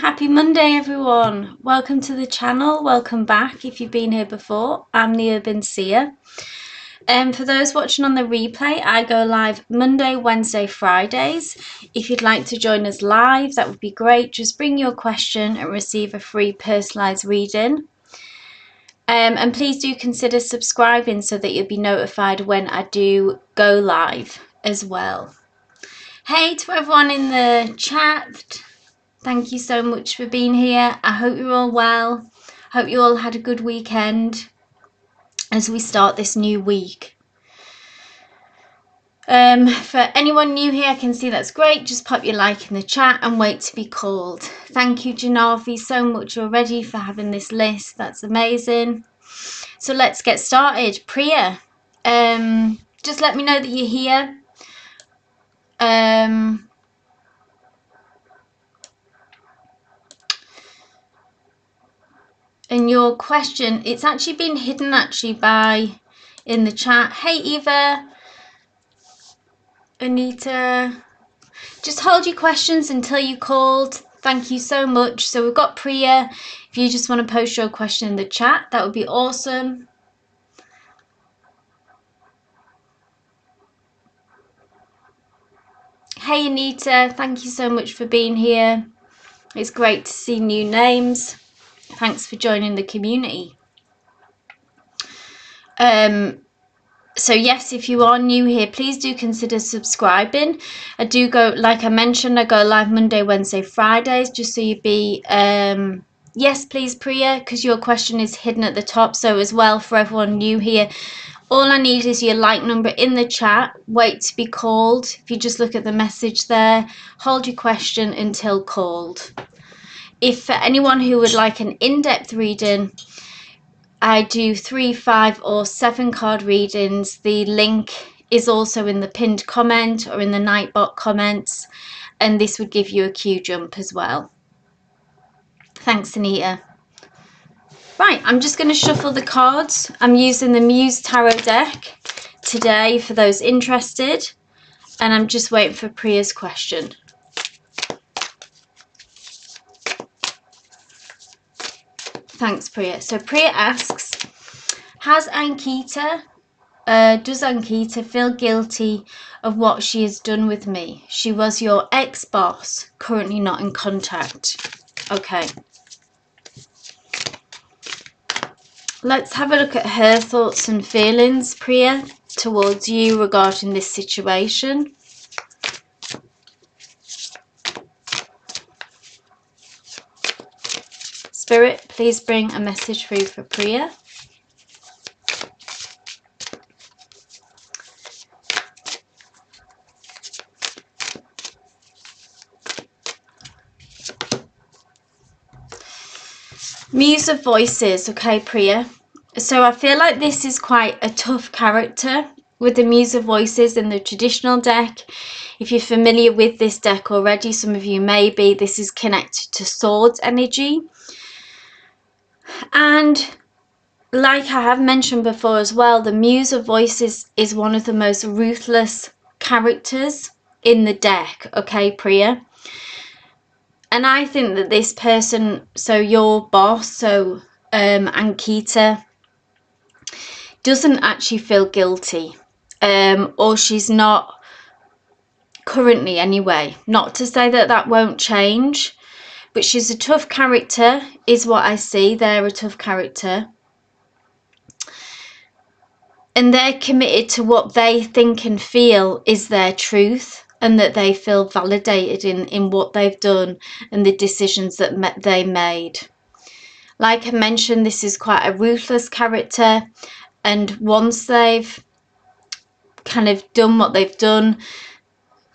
Happy Monday everyone. Welcome to the channel. Welcome back if you've been here before. I'm the Urban Seer. For those watching on the replay, I go live Monday, Wednesday, Fridays. If you'd like to join us live, that would be great. Just bring your question and receive a free personalised reading. And please do consider subscribing so that you'll be notified when I do go live as well. Hey to everyone in the chat. Thank you so much for being here. I hope you're all well. Hope you all had a good weekend as we start this new week. For anyone new here, I can see that's great. Just pop your like in the chat and wait to be called. Thank you, Janavi, so much already for having this list. That's amazing. So let's get started. Priya, just let me know that you're here. And your question, it's actually been hidden by in the chat. Hey Eva, Anita, just hold your questions until you called. Thank you so much. So we've got Priya. If you just want to post your question in the chat, that would be awesome. Hey Anita, thank you so much for being here. It's great to see new names. Thanks for joining the community. So yes, if you are new here, please do consider subscribing. I do go, like I mentioned, I go live Monday, Wednesday, Fridays, just so you be, yes, please, Priya, because your question is hidden at the top. So as well, for everyone new here, all I need is your like number in the chat. Wait to be called. If you just look at the message there, hold your question until called. If for anyone who would like an in-depth reading, I do 3, 5 or 7 card readings. The link is also in the pinned comment or in the Nightbot comments, and this would give you a Q jump as well. Thanks, Anita. Right, I'm just going to shuffle the cards. I'm using the Muse Tarot deck today for those interested, and I'm just waiting for Priya's question. Thanks, Priya. So Priya asks, does Ankita feel guilty of what she has done with me? She was your ex-boss, currently not in contact. Okay. Let's have a look at her thoughts and feelings, Priya, towards you regarding this situation. Spirit, please bring a message through for Priya. Muse of Voices, okay, Priya. So I feel like this is quite a tough character with the Muse of Voices in the traditional deck. If you're familiar with this deck already, some of you may be, this is connected to swords energy. And like I have mentioned before as well, the Muse of Voices is one of the most ruthless characters in the deck, okay, Priya? And I think that this person, so your boss, so Ankita, doesn't actually feel guilty, or she's not currently anyway. Not to say that that won't change, but she's a tough character is what I see. They're a tough character. And they're committed to what they think and feel is their truth, and that they feel validated in what they've done and the decisions that they made. Like I mentioned, this is quite a ruthless character, and once they've kind of done what they've done,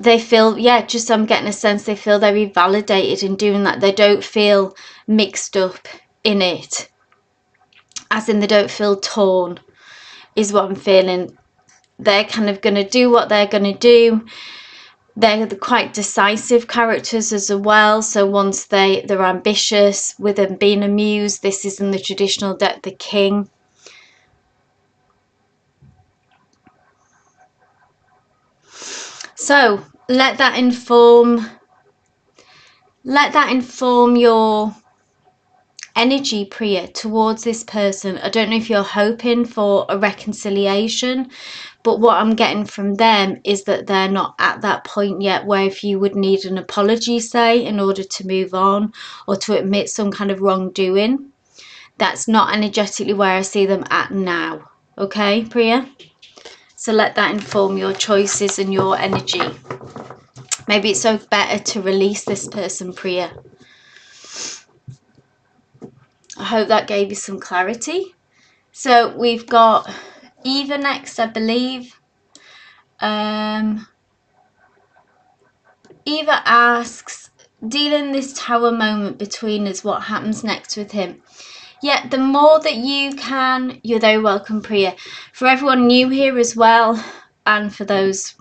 they feel, yeah, just I'm getting a sense they feel very validated in doing that. They don't feel mixed up in it, as in they don't feel torn, is what I'm feeling. They're kind of going to do what they're going to do. They're quite decisive characters as well. So once they're ambitious, with them being a muse, this is in the traditional deck, the king. So let that inform let that inform your energy, Priya, towards this person. I don't know if you're hoping for a reconciliation, but what I'm getting from them is that they're not at that point yet where if you would need an apology, say, in order to move on or to admit some kind of wrongdoing. That's not energetically where I see them at now. Okay, Priya? So let that inform your choices and your energy. Maybe it's so better to release this person, Priya. I hope that gave you some clarity. So we've got Eva next, I believe. Eva asks, dealing this tower moment between us, what happens next with him? Yeah, the more that you can, you're very welcome, Priya. For everyone new here as well, and for those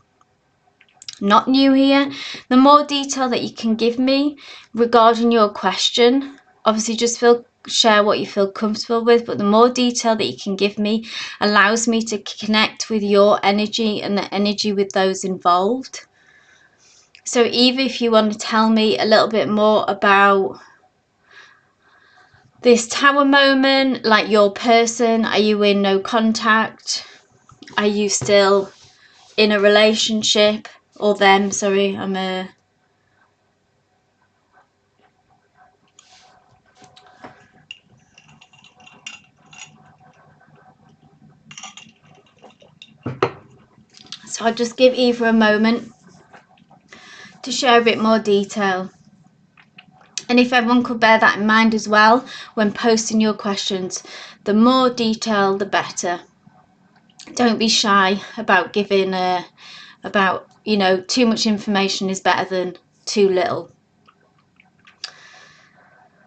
not new here, the more detail that you can give me regarding your question, obviously just share what you feel comfortable with, but the more detail that you can give me allows me to connect with your energy and the energy with those involved. So Eva, if you want to tell me a little bit more about this tower moment, like your person, are you in no contact? Are you still in a relationship? Or them, sorry, So I'll just give Eva a moment to share a bit more detail. And if everyone could bear that in mind as well when posting your questions, the more detail, the better. Don't be shy about giving too much information is better than too little.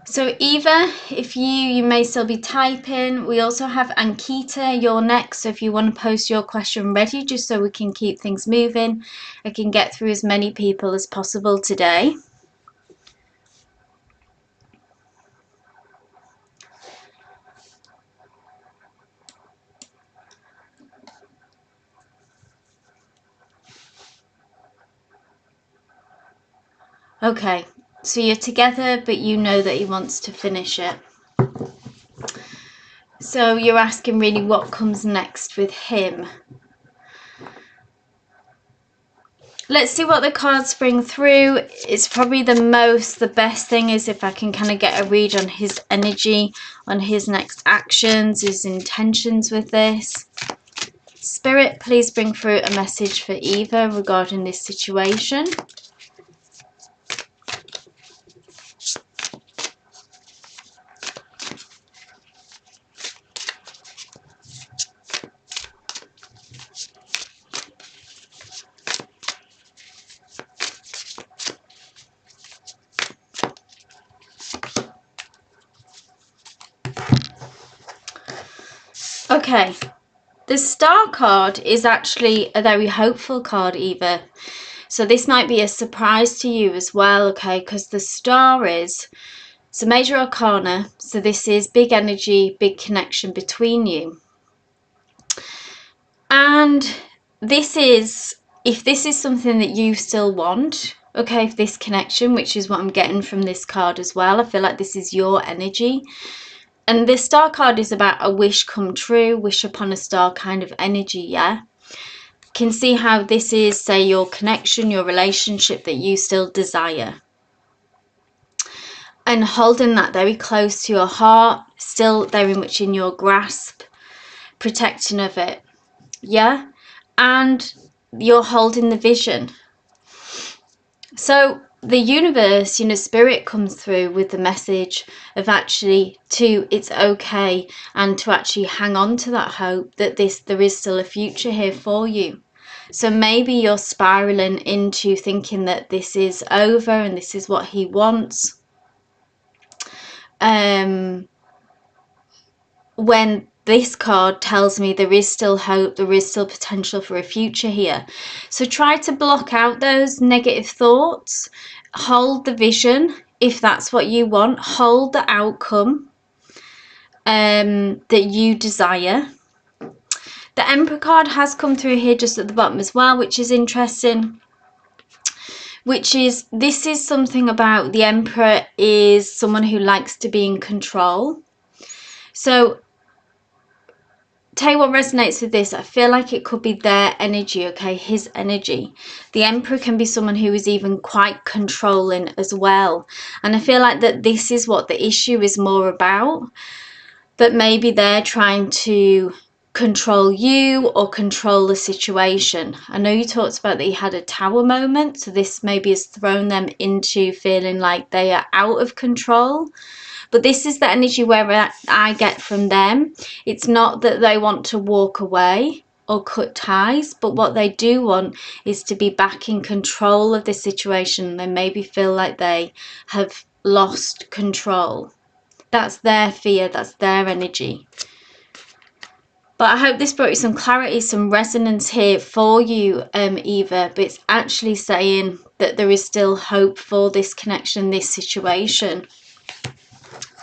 So Eva, if you may still be typing. We also have Ankita, you're next. So if you want to post your question ready, just so we can keep things moving, I can get through as many people as possible today. Okay, so you're together, but you know that he wants to finish it. So you're asking really what comes next with him. Let's see what the cards bring through. It's probably the best thing is if I can kind of get a read on his energy, on his next actions, his intentions with this. Spirit, please bring through a message for Eva regarding this situation. Okay, the Star card is actually a very hopeful card, Eva. So this might be a surprise to you as well, okay, because the Star is, it's a major arcana, so this is big energy, big connection between you. And this is, if this is something that you still want, okay, if this connection, which is what I'm getting from this card as well, I feel like this is your energy. And this Star card is about a wish come true, wish upon a star kind of energy, yeah? Can see how this is, say, your connection, your relationship that you still desire. And holding that very close to your heart, still very much in your grasp, protecting of it, yeah? And you're holding the vision. So the universe, spirit comes through with the message of actually it's okay, and to actually hang on to that hope that there is still a future here for you. So maybe you're spiraling into thinking that this is over and this is what he wants. When this card tells me there is still hope, there is still potential for a future here. So try to block out those negative thoughts. Hold the vision if that's what you want. Hold the outcome that you desire. The Emperor card has come through here just at the bottom as well, which is interesting. which is, this is something about the Emperor is someone who likes to be in control. So tell you what resonates with this. I feel like it could be their energy, okay, his energy. The Emperor can be someone who is even quite controlling as well, and I feel like that this is what the issue is more about, that maybe they're trying to control you or control the situation. I know you talked about that you had a tower moment, so this maybe has thrown them into feeling like they are out of control. But this is the energy where I get from them. It's not that they want to walk away or cut ties, but what they do want is to be back in control of the situation. They maybe feel like they have lost control. That's their fear, that's their energy. But I hope this brought you some clarity, some resonance here for you, Eva. But it's actually saying that there is still hope for this connection, this situation.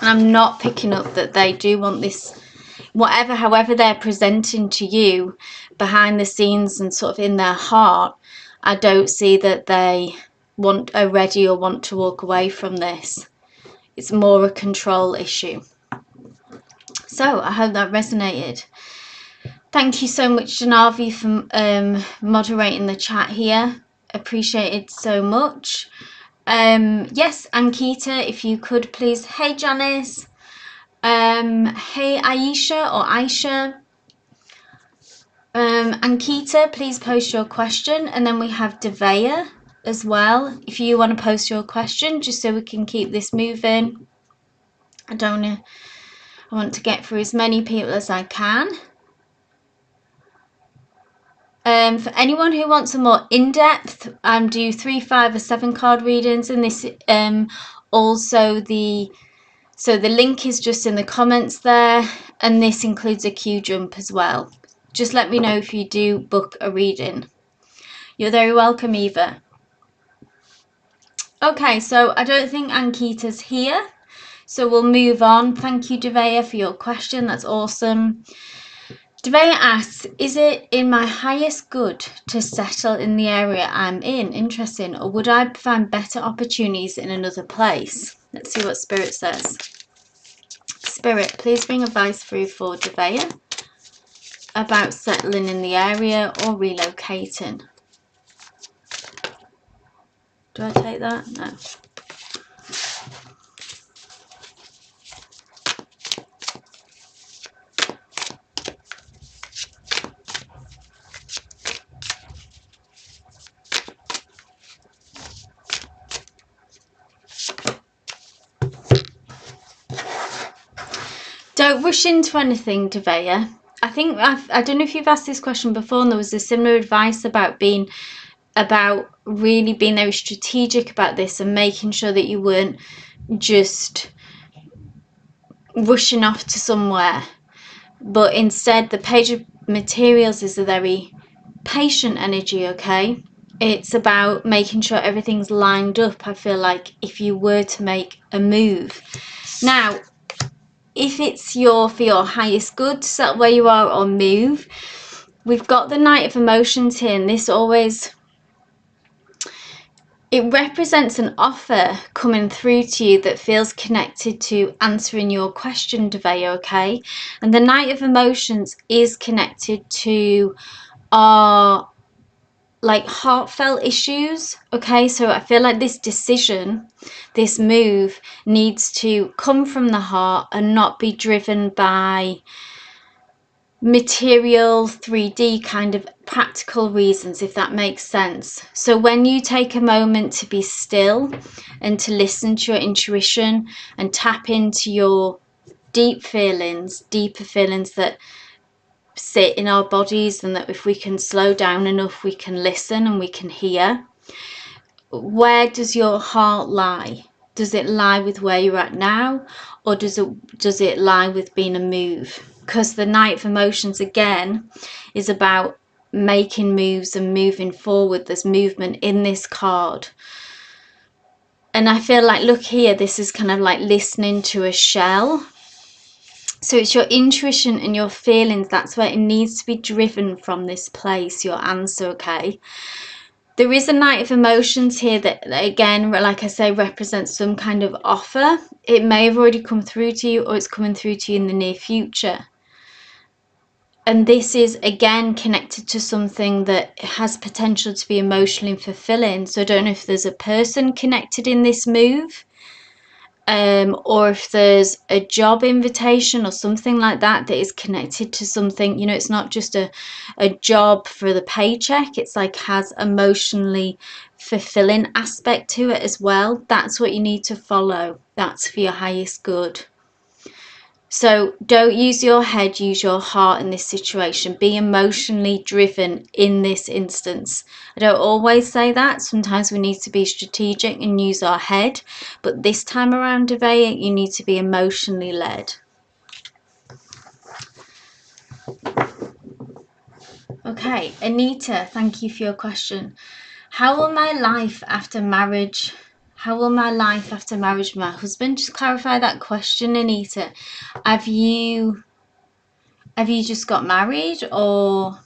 And I'm not picking up that they do want this, whatever, however they're presenting to you behind the scenes and sort of in their heart. I don't see that they are ready or want to walk away from this. It's more a control issue. So I hope that resonated. Thank you so much, Janavi, for moderating the chat here. Appreciated so much. Yes, Ankita, if you could please. Hey, Janice. Hey, Aisha or Aisha. Ankita, please post your question. And then we have Devea as well. If you want to post your question, just so we can keep this moving. I want to get through as many people as I can. For anyone who wants a more in-depth, do 3, 5 or 7 card readings, and this also the link is just in the comments there, and this includes a Q jump as well. Just let me know if you do book a reading. You're very welcome, Eva. Okay, so I don't think Ankita's here, so we'll move on. Thank you, Devea, for your question. That's awesome. Devea asks, is it in my highest good to settle in the area I'm in? Interesting. Or would I find better opportunities in another place? Let's see what Spirit says. Spirit, please bring advice through for Devea about settling in the area or relocating. Do I take that? No. Don't rush into anything, Devea. I think I don't know if you've asked this question before, and there was a similar advice about really being very strategic about this and making sure that you weren't just rushing off to somewhere, but instead the Page of Materials is a very patient energy. Okay, it's about making sure everything's lined up. I feel like if you were to make a move now, if it's for your highest good to settle where you are or move, we've got the Knight of Emotions here, and this always, it represents an offer coming through to you that feels connected to answering your question, Devea, okay? And the Knight of Emotions is connected to our heartfelt issues, okay? So I feel like this decision, this move, needs to come from the heart and not be driven by material 3D kind of practical reasons, if that makes sense. So when you take a moment to be still and to listen to your intuition and tap into your deeper feelings that sit in our bodies, and that if we can slow down enough, we can listen and we can hear. Where does your heart lie? Does it lie with where you're at now, or does it lie with being a move? Because the Knight of Emotions again is about making moves and moving forward. There's movement in this card, and I feel like, look here, this is kind of like listening to a shell. So it's your intuition and your feelings. That's where it needs to be driven from, this place, your answer, okay? There is a Knight of Emotions here that, again, like I say, represents some kind of offer. It may have already come through to you, or it's coming through to you in the near future. And this is, again, connected to something that has potential to be emotionally fulfilling. So I don't know if there's a person connected in this move, or if there's a job invitation or something like that that is connected to something. You know, it's not just a job for the paycheck. It's like has emotionally fulfilling aspect to it as well. That's what you need to follow. That's for your highest good. So don't use your head, use your heart in this situation. Be emotionally driven in this instance. I don't always say that. Sometimes we need to be strategic and use our head. But this time around, Devea, you need to be emotionally led. Okay, Anita, thank you for your question. How will my life after marriage... How will my life after marriage with my husband? Just clarify that question, Anita. Have you just got married, or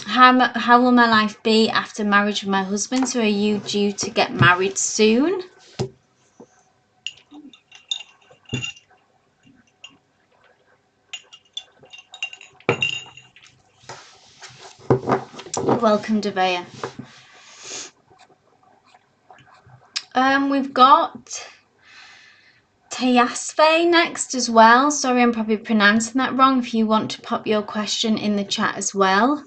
how will my life be after marriage with my husband? So are you due to get married soon? Welcome, Devea. We've got Teyasfe next as well. Sorry, I'm probably pronouncing that wrong. If you want to pop your question in the chat as well.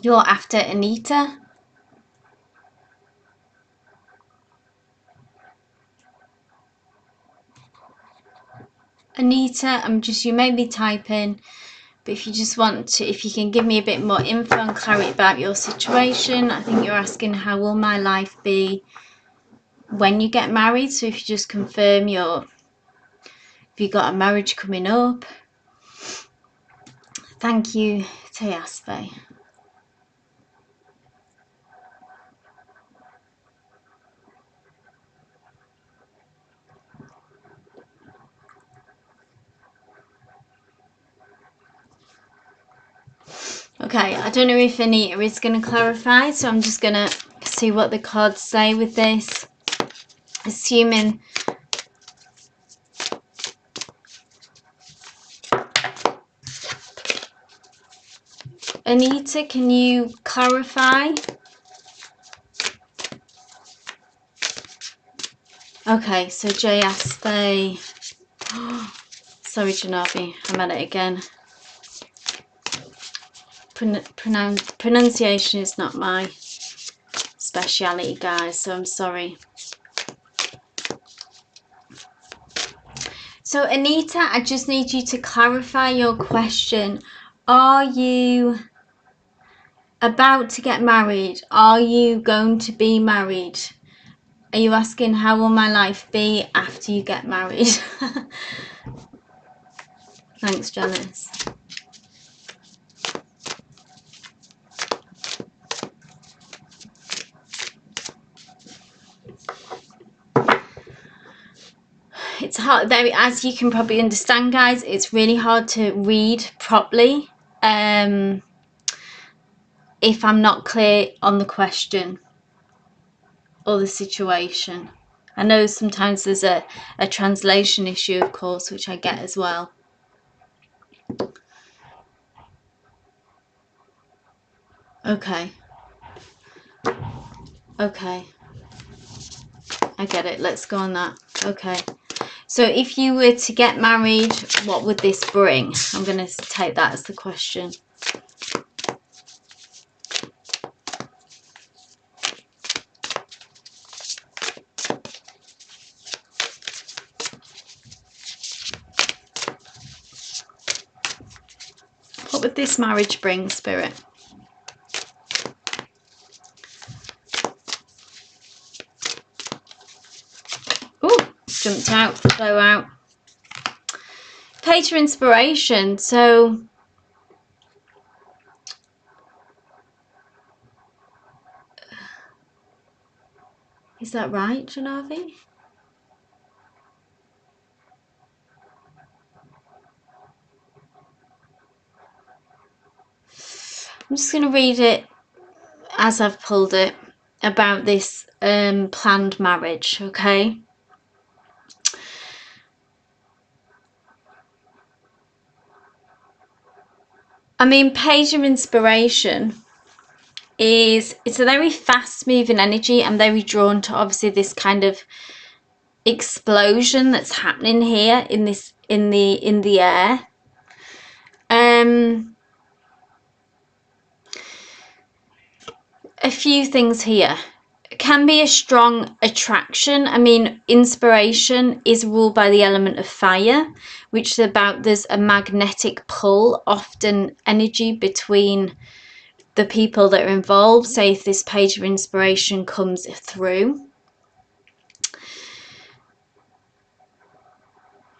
You're after Anita. Anita, you may be typing, but if you just want to, if you can give me a bit more info and clarity about your situation. I think you're asking, how will my life be when you get married? So if you just confirm if you got a marriage coming up. Thank you, Teyaspe. Okay, I don't know if Anita is going to clarify, so I'm just going to see what the cards say with this. Assuming Anita, can you clarify? Okay, so Jayaspe. Sorry, Janabi, I'm at it again. Pronunciation is not my speciality, guys, so I'm sorry. So Anita, I just need you to clarify your question. Are you about to get married? Are you going to be married? Are you asking, how will my life be after you get married? Thanks, Janice. It's hard, as you can probably understand, guys, it's really hard to read properly if I'm not clear on the question or the situation. I know sometimes there's a translation issue, of course, which I get as well. Okay. Okay. I get it. Let's go on that. Okay. So if you were to get married, what would this bring? I'm going to take that as the question. What would this marriage bring, Spirit? Ooh, jumped out, flew out. Page for inspiration. So is that right, Janavi? I'm just going to read it as I've pulled it about this planned marriage, okay? I mean, Page of Inspiration it's a very fast moving energy. I'm very drawn to obviously this kind of explosion that's happening here in this in the air. A few things here. It can be a strong attraction. I mean, inspiration is ruled by the element of fire, which is about there's a magnetic pull, often energy between the people that are involved. Say if this page of inspiration comes through.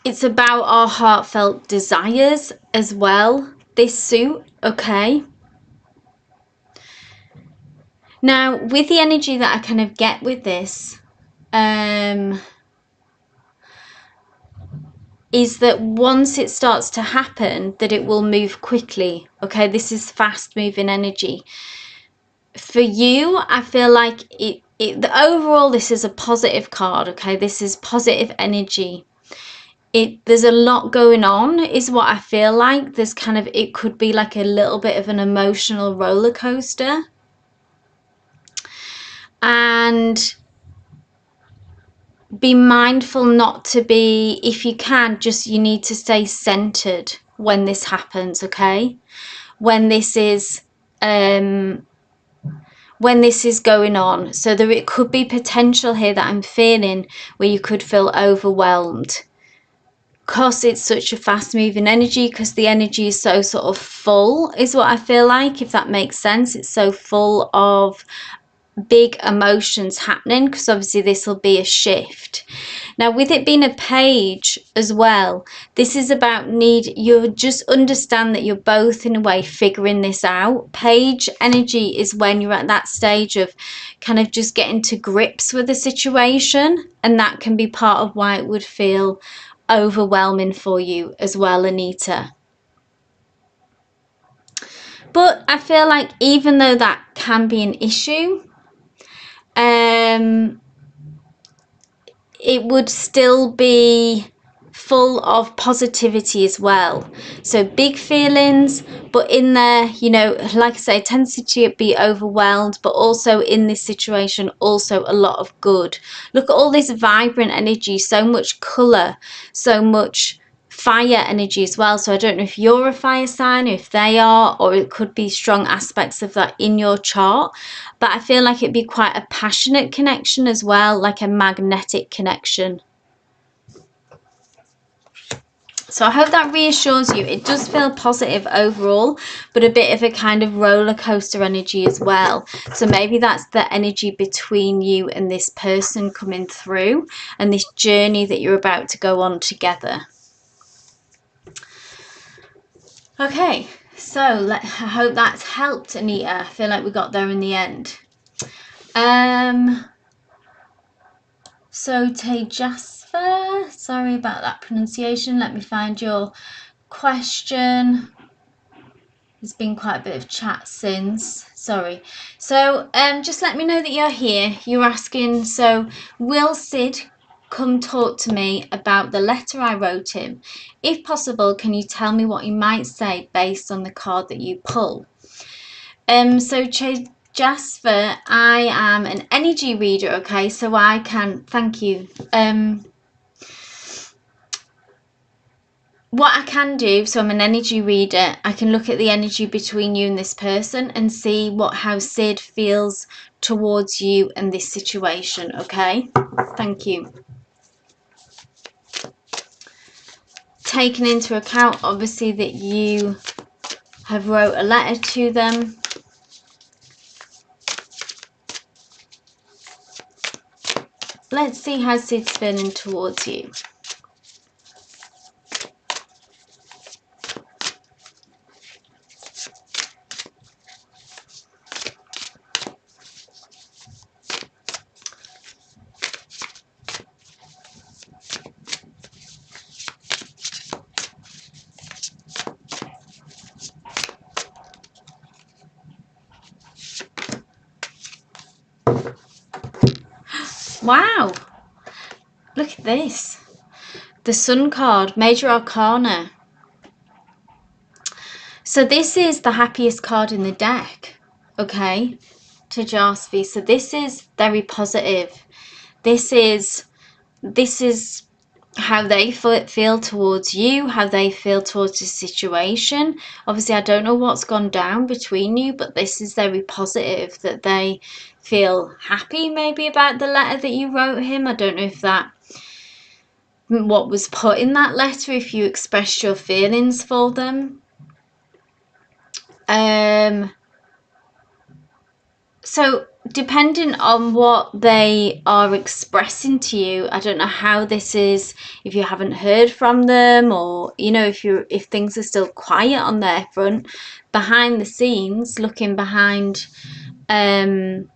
It's about our heartfelt desires as well, this suit, okay? Now, with the energy that I kind of get with this, is that once it starts to happen, that it will move quickly, okay? This is fast moving energy. For you, I feel like overall, this is a positive card, okay? This is positive energy. There's a lot going on is what I feel like. There's kind of, it could be like a little bit of an emotional roller coaster. And be mindful not to be, if you can, just you need to stay centered when this happens, okay? When this is going on. So it could be potential here that I'm feeling where you could feel overwhelmed. Because it's such a fast moving energy, because the energy is so sort of full, is what I feel like, if that makes sense. It's so full of big emotions happening, because obviously this will be a shift. Now, with it being a page as well, this is about you just understand that you're both in a way figuring this out. Page energy is when you're at that stage of kind of just getting to grips with the situation, and that can be part of why it would feel overwhelming for you as well, Anita. But I feel like even though that can be an issue, it would still be full of positivity as well. So big feelings, but in there, you know, like I say, tendency to be overwhelmed, but also in this situation, also a lot of good. Look at all this vibrant energy, so much color, so much fire energy as well. So I don't know if you're a fire sign, or if they are, or it could be strong aspects of that in your chart. But I feel like it'd be quite a passionate connection as well, like a magnetic connection. So I hope that reassures you. It does feel positive overall, but a bit of a kind of roller coaster energy as well. So maybe that's the energy between you and this person coming through, and this journey that you're about to go on together. Okay, so I hope that's helped, Anita. I feel like we got there in the end. So Jasper, sorry about that pronunciation. Let me find your question. There's been quite a bit of chat since. Sorry. So just let me know that you're here. You're asking, so will Sid come talk to me about the letter I wrote him? If possible, can you tell me what he might say based on the card that you pull? So Jasper, I am an energy reader, okay? So I can, thank you. What I can do, so I'm an energy reader, I can look at the energy between you and this person and see how Sid feels towards you and this situation, okay? Thank you. Taking into account, obviously, that you have wrote a letter to them. Let's see how Sid's feeling towards you. Wow. Look at this. The Sun card, Major Arcana. So this is the happiest card in the deck, okay, to Jasvi. So this is very positive. This is how they feel towards you, how they feel towards the situation. Obviously, I don't know what's gone down between you, but this is very positive, that they feel happy maybe about the letter that you wrote him. I don't know if that, what was put in that letter, if you expressed your feelings for them. So depending on what they are expressing to you, I don't know how this is, if you haven't heard from them, or you know, if things are still quiet on their front, behind the scenes, looking behind the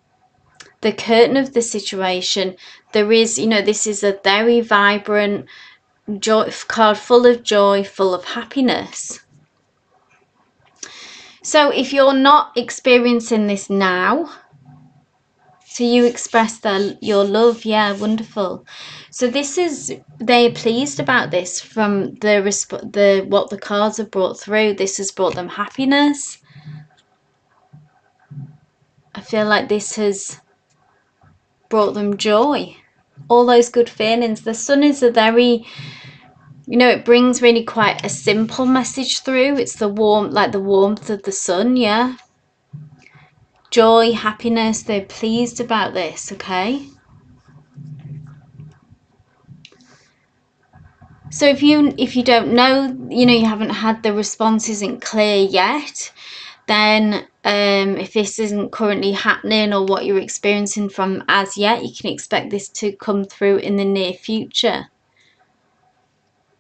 curtain of the situation, there is, you know, this is a very vibrant joy card, full of joy, full of happiness. So if you're not experiencing this now, so you express your love, yeah, wonderful. So this is, they're pleased about this from what the cards have brought through. This has brought them happiness. I feel like this has brought them joy. All those good feelings. The Sun is a very, you know, it brings really quite a simple message through. It's the warmth of the sun, yeah. Joy, happiness, they're pleased about this, okay? So if you don't know, you know, you haven't had the response isn't clear yet, then if this isn't currently happening or what you're experiencing from as yet, you can expect this to come through in the near future.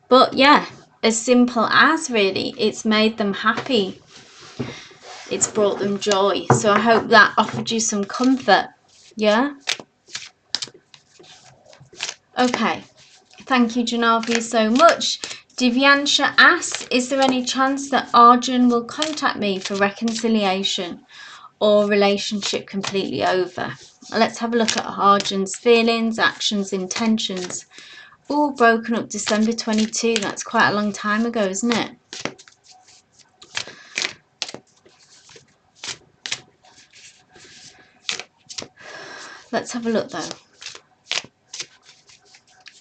But yeah, as simple as, really, it's made them happy. It's brought them joy. So I hope that offered you some comfort. Yeah? Okay. Thank you, Janavi, so much. Divyansha asks, is there any chance that Arjun will contact me for reconciliation or relationship completely over? Let's have a look at Arjun's feelings, actions, intentions. All broken up December 22. That's quite a long time ago, isn't it? Let's have a look, though.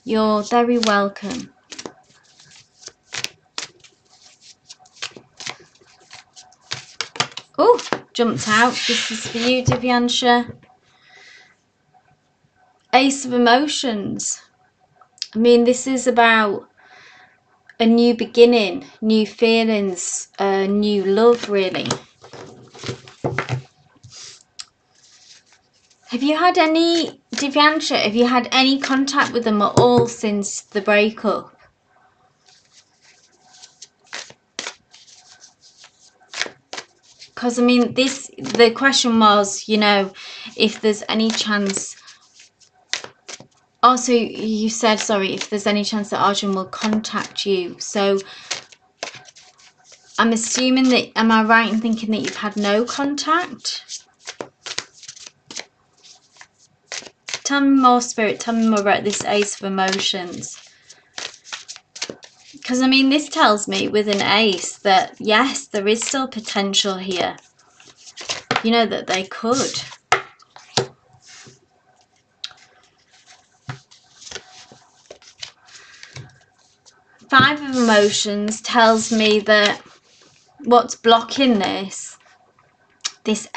You're very welcome. Oh, jumped out. This is for you, Divyansha. Ace of Emotions. I mean, this is about a new beginning, new feelings, new love, really. Have you had any, Divyansha, have you had any contact with them at all since the breakup? Because, I mean, the question was, you know, if there's any chance. Also, you said, sorry, if there's any chance that Arjun will contact you. So, I'm assuming that, am I right in thinking that you've had no contact? Tell me more, Spirit. Tell me more about this Ace of Emotions. Because, I mean, this tells me with an ace that, yes, there is still potential here. You know, that they could. Five of Emotions tells me that what's blocking this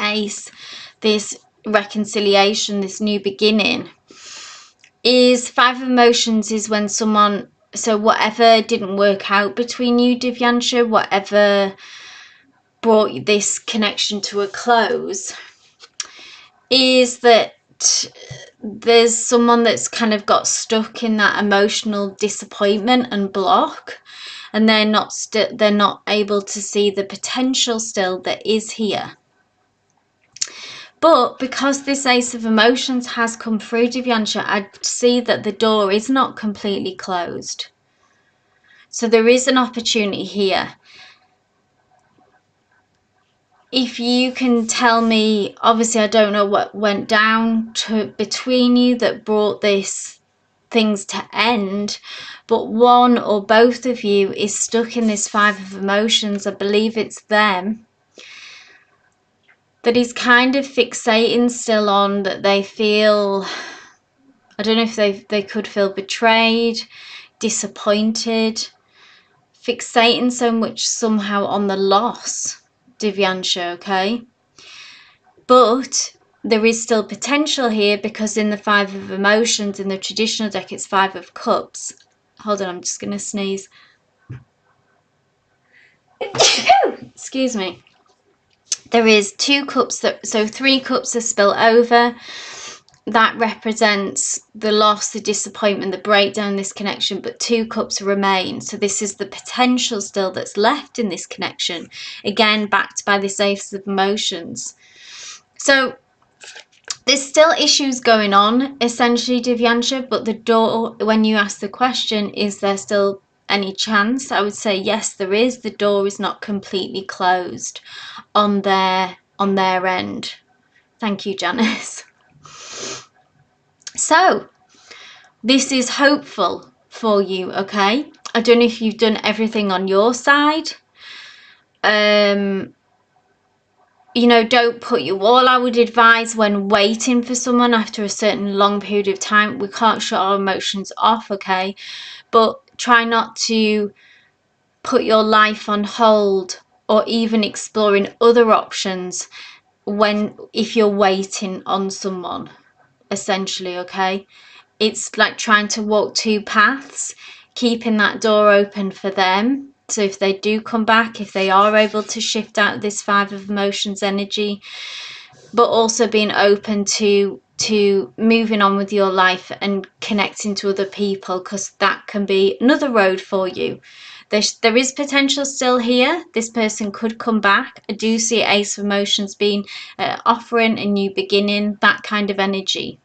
ace, this reconciliation, this new beginning, is Five of Emotions is when someone, so whatever didn't work out between you, Divyansha, whatever brought this connection to a close, is that there's someone that's kind of got stuck in that emotional disappointment and block, and they're not able to see the potential still that is here. But because this Ace of Emotions has come through, Divyansha, I see that the door is not completely closed. So there is an opportunity here. if you can tell me, obviously I don't know what went down between you that brought this things to end, but one or both of you is stuck in this 5 of emotions. I believe it's them that is kind of fixating still on, that they feel, I don't know if they could feel betrayed, disappointed, fixating so much somehow on the loss, Divyansha, okay? But there is still potential here, because in the 5 of emotions in the traditional deck it's 5 of cups. Hold on, I'm just going to sneeze. Excuse me. There is 2 cups, so 3 cups are spilt over. That represents the loss, the disappointment, the breakdown, this connection, but 2 cups remain. So this is the potential still that's left in this connection. Again, backed by this Ace of Emotions. So there's still issues going on, essentially, Divyansha, but the door, when you ask the question, is there still any chance? I would say yes, there is. The door is not completely closed on their end. Thank you, Janice. So this is hopeful for you, okay? I don't know if you've done everything on your side. You know, don't put your all. I would advise when waiting for someone after a certain long period of time, we can't shut our emotions off, okay? But try not to put your life on hold or even exploring other options if you're waiting on someone, essentially, okay? It's like trying to walk 2 paths, keeping that door open for them. So if they do come back, if they are able to shift out this 5 of emotions energy, but also being open to moving on with your life and connecting to other people, because that can be another road for you. There is potential still here. This person could come back. I do see Ace of Emotions being offering a new beginning, that kind of energy.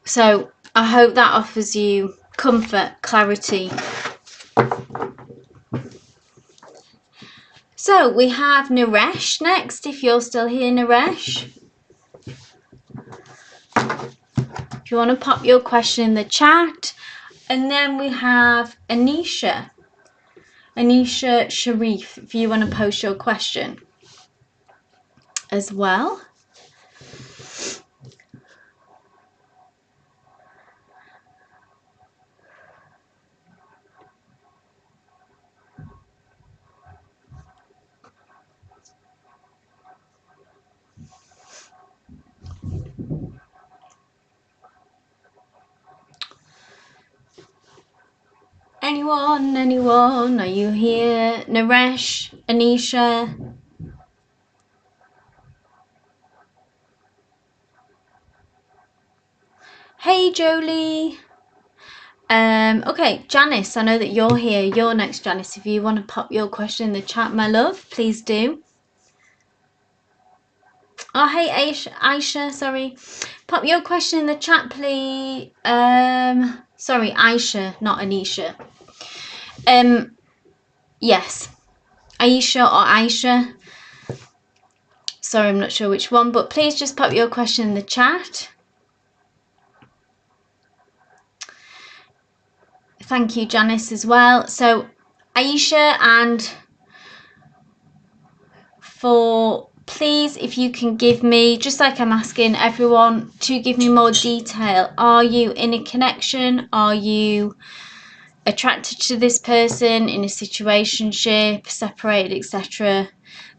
So I hope that offers you comfort, clarity. So we have Naresh next, if you're still here, Naresh. If you want to pop your question in the chat. And then we have Anisha Sharif, if you want to post your question as well. Anyone, are you here? Naresh, Anisha? Hey, Jolie. Okay, Janice, I know that you're here. You're next, Janice. If you want to pop your question in the chat, my love, please do. Oh, hey, Aisha, sorry. Pop your question in the chat, please. Sorry, Aisha, not Anisha. Yes, Aisha or Aisha. Sorry, I'm not sure which one, but please just pop your question in the chat. Thank you, Janice, as well. So, Aisha, and please, if you can give me, just like I'm asking everyone, to give me more detail. Are you in a connection? Are you attracted to this person, in a situationship, separated, etc.?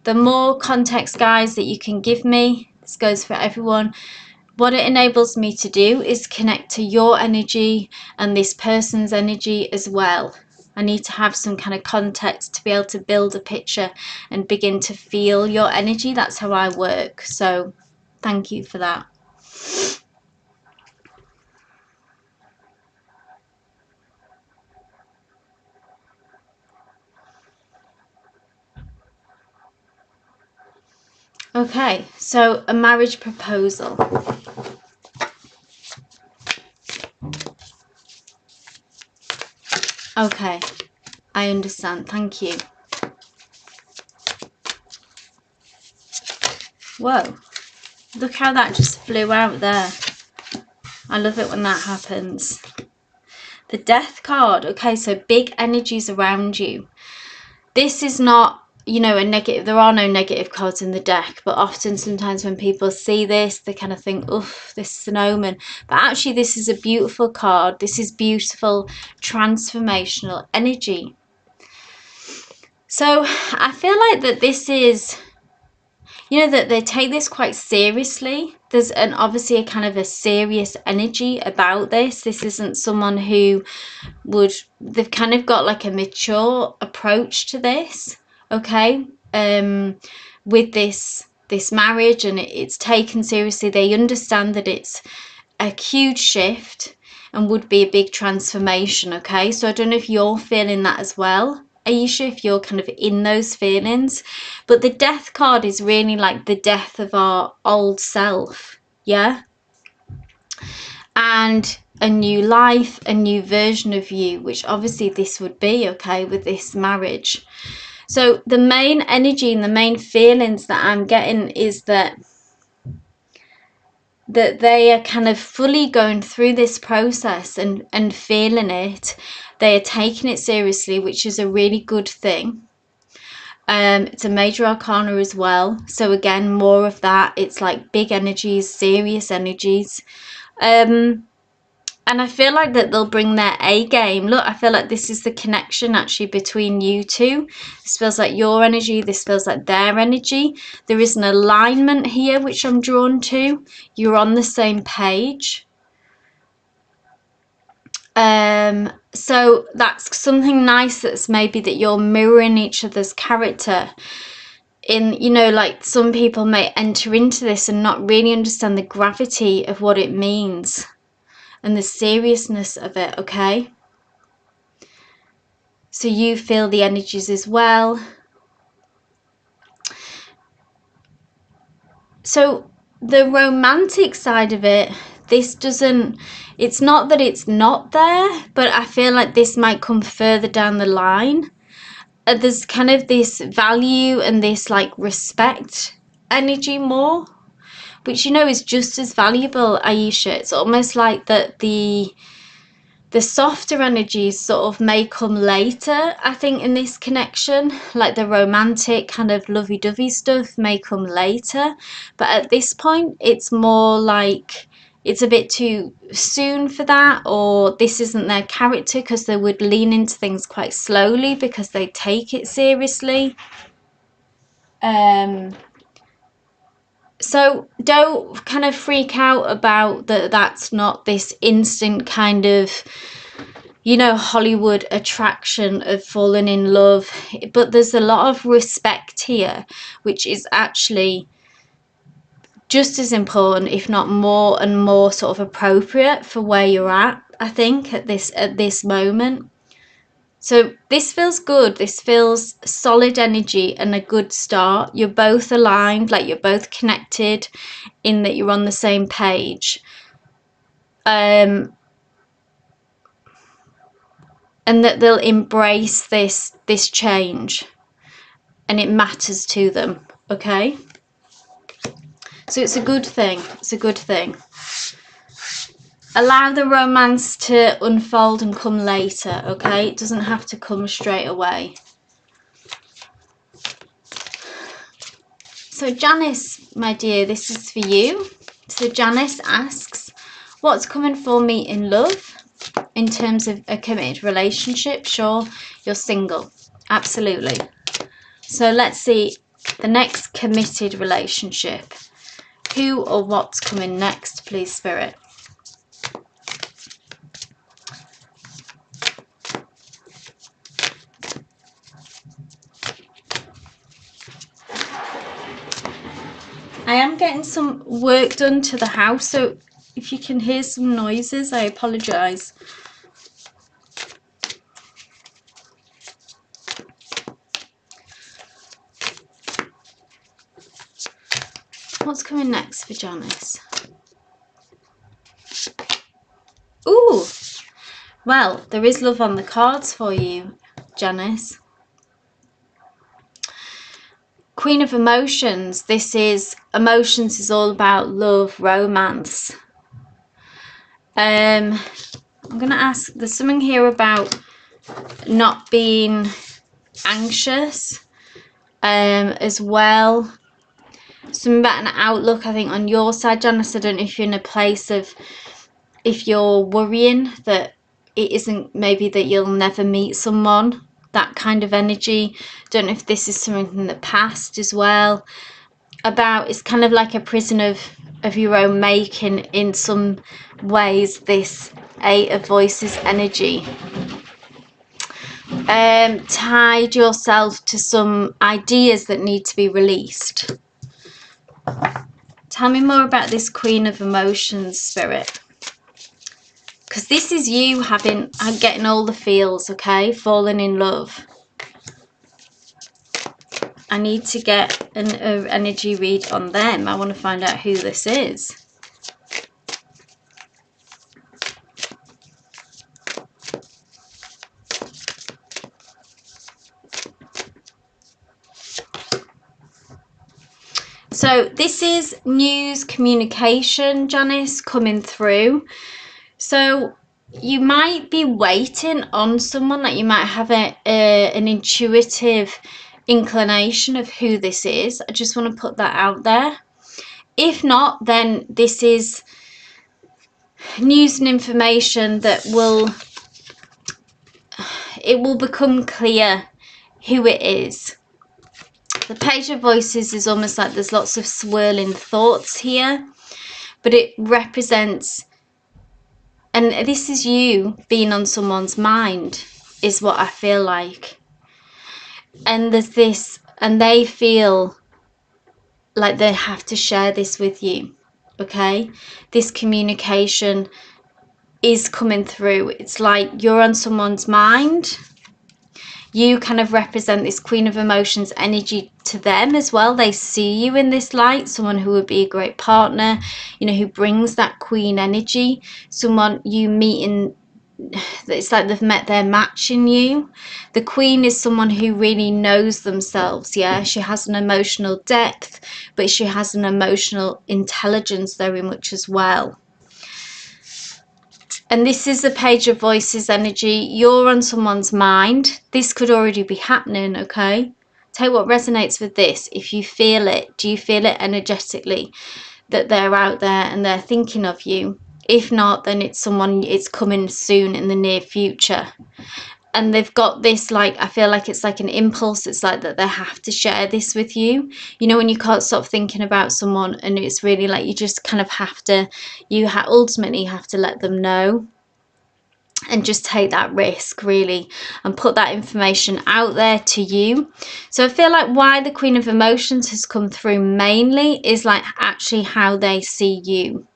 The more context, guys, that you can give me, this goes for everyone, what it enables me to do is connect to your energy and this person's energy as well. I need to have some kind of context to be able to build a picture and begin to feel your energy. That's how I work. So thank you for that. Okay, so a marriage proposal. Okay, I understand. Thank you. Whoa. Look how that just flew out there. I love it when that happens. The Death card. Okay, so big energies around you. This is not, you know, a negative. There are no negative cards in the deck, but often sometimes when people see this, they kind of think, oof, this is an omen. But actually, this is a beautiful card. This is beautiful transformational energy. So I feel like that this is, you know, that they take this quite seriously. There's obviously a kind of a serious energy about this. This isn't someone who they've kind of got like a mature approach to this, okay, with this marriage, and it's taken seriously. They understand that it's a huge shift and would be a big transformation, okay? So I don't know if you're feeling that as well, Aisha, if you're kind of in those feelings. But the Death card is really like the death of our old self, yeah? And a new life, a new version of you, which obviously this would be, okay, with this marriage. So the main energy and the main feelings that I'm getting is that they are kind of fully going through this process and feeling it. They are taking it seriously, which is a really good thing. It's a major arcana as well. So again, more of that. It's like big energies, serious energies. And I feel like that they'll bring their A game. Look, I feel like this is the connection actually between you two. This feels like your energy. This feels like their energy. There is an alignment here, which I'm drawn to. You're on the same page. So that's something nice, that's maybe that you're mirroring each other's character. In, you know, like some people may enter into this and not really understand the gravity of what it means and the seriousness of it, okay? So you feel the energies as well. So the romantic side of it, this doesn't, it's not that it's not there, but I feel like this might come further down the line. There's kind of this value and this like respect energy more, which, you know, is just as valuable, Aisha. It's almost like that the softer energies sort of may come later, I think, in this connection. Like the romantic kind of lovey-dovey stuff may come later. But at this point, it's more like it's a bit too soon for that, or this isn't their character, because they would lean into things quite slowly because they take it seriously. So don't kind of freak out about that. That's not this instant kind of, you know, Hollywood attraction of falling in love, but there's a lot of respect here, which is actually just as important, if not more and more sort of appropriate for where you're at, I think, at this moment. So this feels good. This feels solid energy and a good start. You're both aligned, like you're both connected in that you're on the same page. And that they'll embrace this change, and it matters to them, okay? So it's a good thing. It's a good thing. Allow the romance to unfold and come later, okay? It doesn't have to come straight away. So Janice, my dear, this is for you. So Janice asks, what's coming for me in love in terms of a committed relationship? Sure, you're single. Absolutely. So let's see the next committed relationship. Who or what's coming next, please, Spirit? I am getting some work done to the house, so if you can hear some noises, I apologise. What's coming next for Janice? Ooh! Well, there is love on the cards for you, Janice. Queen of Emotions. This is, emotions is all about love, romance. I'm going to ask, there's something here about not being anxious as well. Something about an outlook, I think, on your side, Janice. I don't know if you're in a place of, if you're worrying that it isn't, maybe that you'll never meet someone, that kind of energy. Don't know if this is something from the past as well. About, it's kind of like a prison of your own making in some ways, this Eight of Voices energy. Tied yourself to some ideas that need to be released. Tell me more about this Queen of Emotions, Spirit. Because this is you getting all the feels, okay? Falling in love. I need to get an energy read on them. I want to find out who this is. So this is news, communication, Janice, coming through. So you might be waiting on someone, that you might have an intuitive inclination of who this is. I just want to put that out there. If not, then this is news and information that will become clear who it is. The Page of Voices is almost like there's lots of swirling thoughts here, but it represents, and this is you being on someone's mind, is what I feel like. And there's this, and they feel like they have to share this with you, okay? This communication is coming through. It's like you're on someone's mind. You kind of represent this Queen of Emotions energy to them as well. They see you in this light, someone who would be a great partner, you know, who brings that Queen energy, someone you meet in, it's like they've met their match in you. The Queen is someone who really knows themselves, yeah? She has an emotional depth, but she has an emotional intelligence very much as well. And this is the Page of Voices energy. You're on someone's mind. This could already be happening, okay? Tell you what resonates with this. If you feel it, do you feel it energetically that they're out there and they're thinking of you? If not, then it's someone, it's coming soon in the near future. And they've got this, like, I feel like it's like an impulse. It's like that they have to share this with you. You know, when you can't stop thinking about someone and it's really like you just kind of have to, ultimately have to let them know. And just take that risk, really, and put that information out there to you. So I feel like why the Queen of Emotions has come through mainly is like actually how they see you.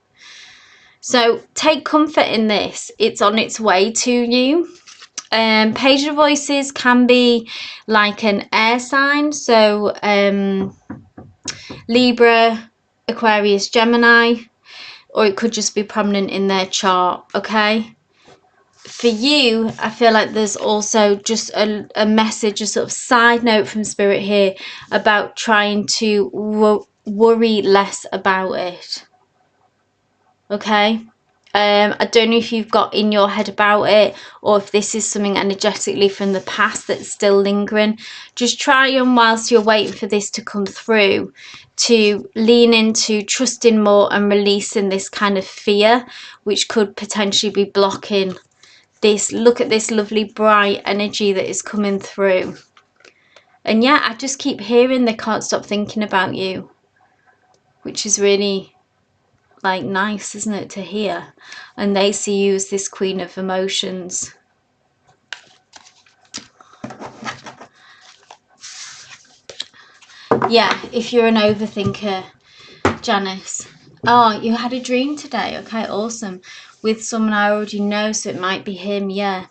So take comfort in this. It's on its way to you. Page of Voices can be like an air sign. So Libra, Aquarius, Gemini, or it could just be prominent in their chart, okay? For you, I feel like there's also just a message, a sort of side note from Spirit here about trying to worry less about it. Okay? I don't know if you've got in your head about it or if this is something energetically from the past that's still lingering. Just try on, whilst you're waiting for this to come through, to lean into trusting more and releasing this kind of fear, which could potentially be blocking this. Look at this lovely bright energy that is coming through. And yeah, I just keep hearing they can't stop thinking about you, which is really like nice, isn't it, to hear? And they see you as this Queen of Emotions. Yeah, if you're an overthinker, Janice. Oh, you had a dream today. Okay, awesome. With someone I already know, so it might be him. Yeah.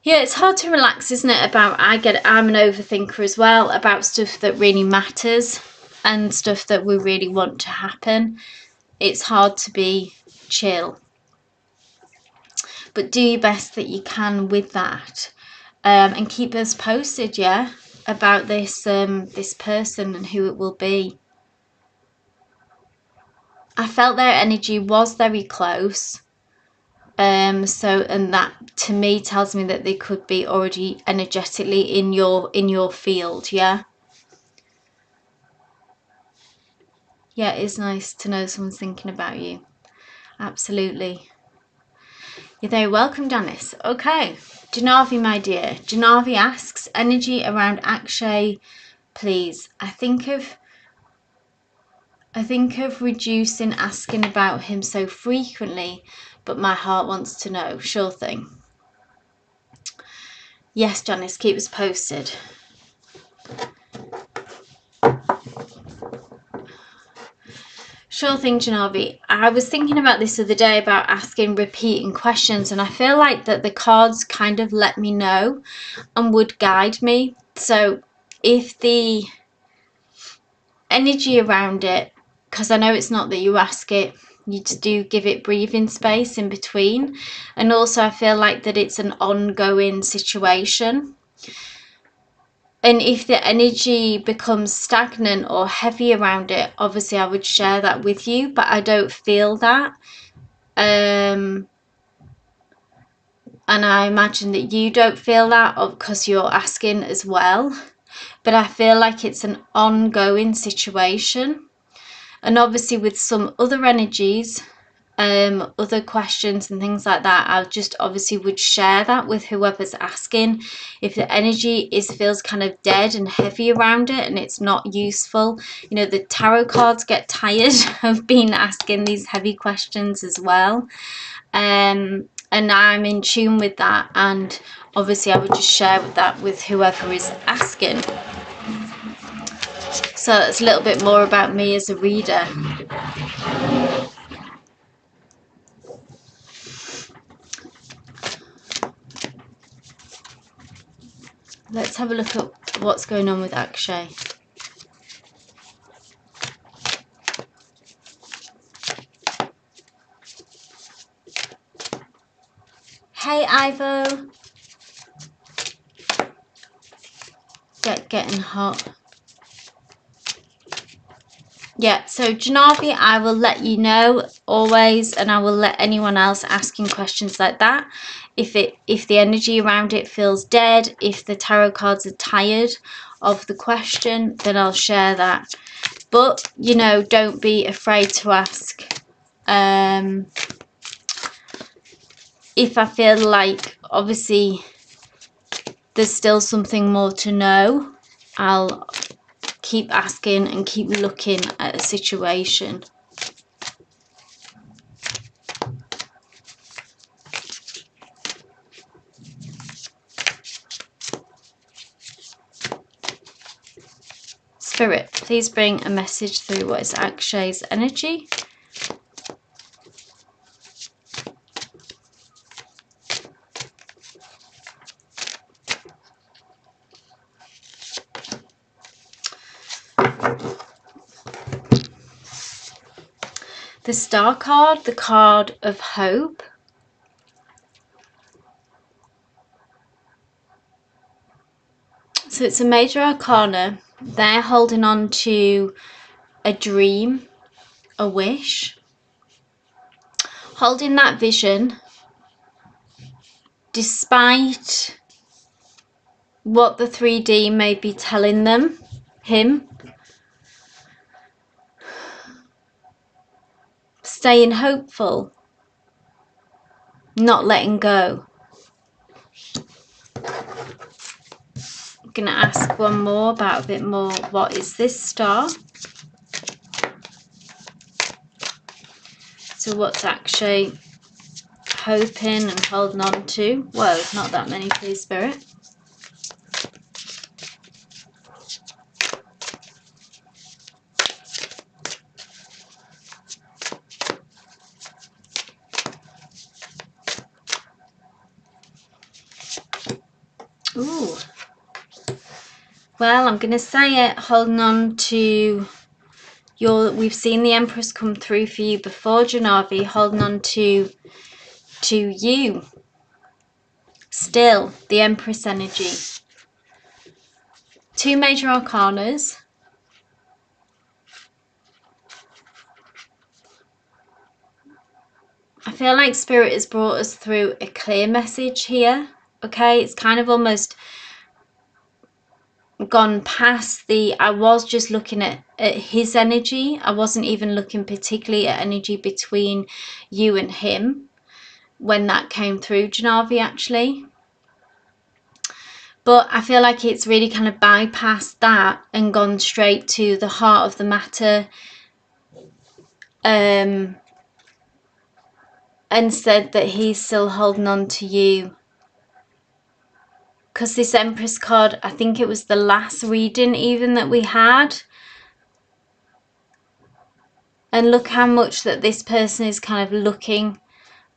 Yeah, it's hard to relax, isn't it? I'm an overthinker as well, about stuff that really matters and stuff that we really want to happen. It's hard to be chill. But do your best that you can with that. And keep us posted, yeah? about this this person and who it will be. I felt their energy was very close. And that to me tells me that they could be already energetically in your field. Yeah, it's nice to know someone's thinking about you. Absolutely. You're very welcome, Janice. Okay, Janavi, my dear. Janavi asks, energy around Akshay, please. I think of reducing asking about him so frequently, but my heart wants to know. Sure thing. Yes, Janice, keep us posted. Sure thing, Janavi. I was thinking about this the other day about asking repeating questions, and I feel like that the cards kind of let me know and would guide me. So if the energy around it, because I know it's not that you ask it, you just do give it breathing space in between. And also I feel like that it's an ongoing situation. And if the energy becomes stagnant or heavy around it, obviously I would share that with you, but I don't feel that. And I imagine that you don't feel that because you're asking as well. But I feel like it's an ongoing situation. And obviously with some other energies, other questions and things like that, I just obviously would share that with whoever's asking. If the energy feels kind of dead and heavy around it and it's not useful, you know, the tarot cards get tired of being asking these heavy questions as well. And I'm in tune with that, and obviously I would just share that with whoever is asking. So it's a little bit more about me as a reader. Let's have a look at what's going on with Akshay. Hey Ivo. Getting hot. Yeah, so Janavi, I will let you know always, and I will let anyone else asking questions like that. If the energy around it feels dead, if the tarot cards are tired of the question, then I'll share that. But, you know, don't be afraid to ask. If I feel like, obviously, there's still something more to know, I'll keep asking and keep looking at a situation. Spirit, please bring a message through what is Akshay's energy. The Star card, the card of hope. So it's a major arcana. They're holding on to a dream, a wish, holding that vision despite what the 3D may be telling him. Staying hopeful, not letting go. I'm going to ask one more about a bit more. What is this star? So what's Akshay hoping and holding on to? Whoa, not that many, please, Spirit. Ooh. Well, I'm going to say it, holding on to we've seen the Empress come through for you before, Janavi, holding on to you. Still, the Empress energy. 2 major arcanas. I feel like Spirit has brought us through a clear message here. Okay, it's kind of almost gone past the, I was just looking at his energy. I wasn't even looking particularly at energy between you and him when that came through, Janavi, actually. But I feel like it's really kind of bypassed that and gone straight to the heart of the matter, and said that he's still holding on to you. Because this Empress card, I think it was the last reading even that we had. And look how much that this person is kind of looking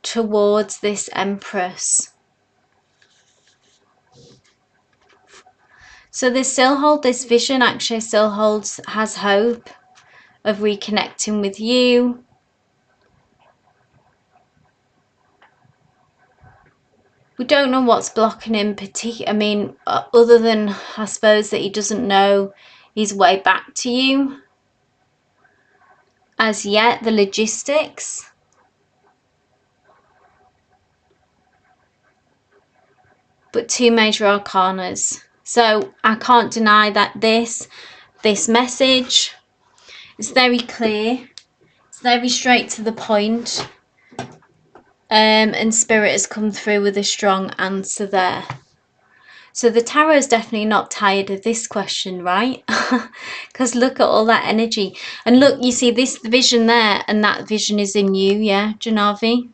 towards this Empress. So they still hold this vision, actually still has hope of reconnecting with you. We don't know what's blocking him I mean, other than I suppose that he doesn't know his way back to you as yet, the logistics. But 2 major arcanas. So I can't deny that this message is very clear. It's very straight to the point. And Spirit has come through with a strong answer there. So the tarot is definitely not tired of this question, right? Because look at all that energy. And look, you see this vision there, and that vision is in you, yeah, Janavi?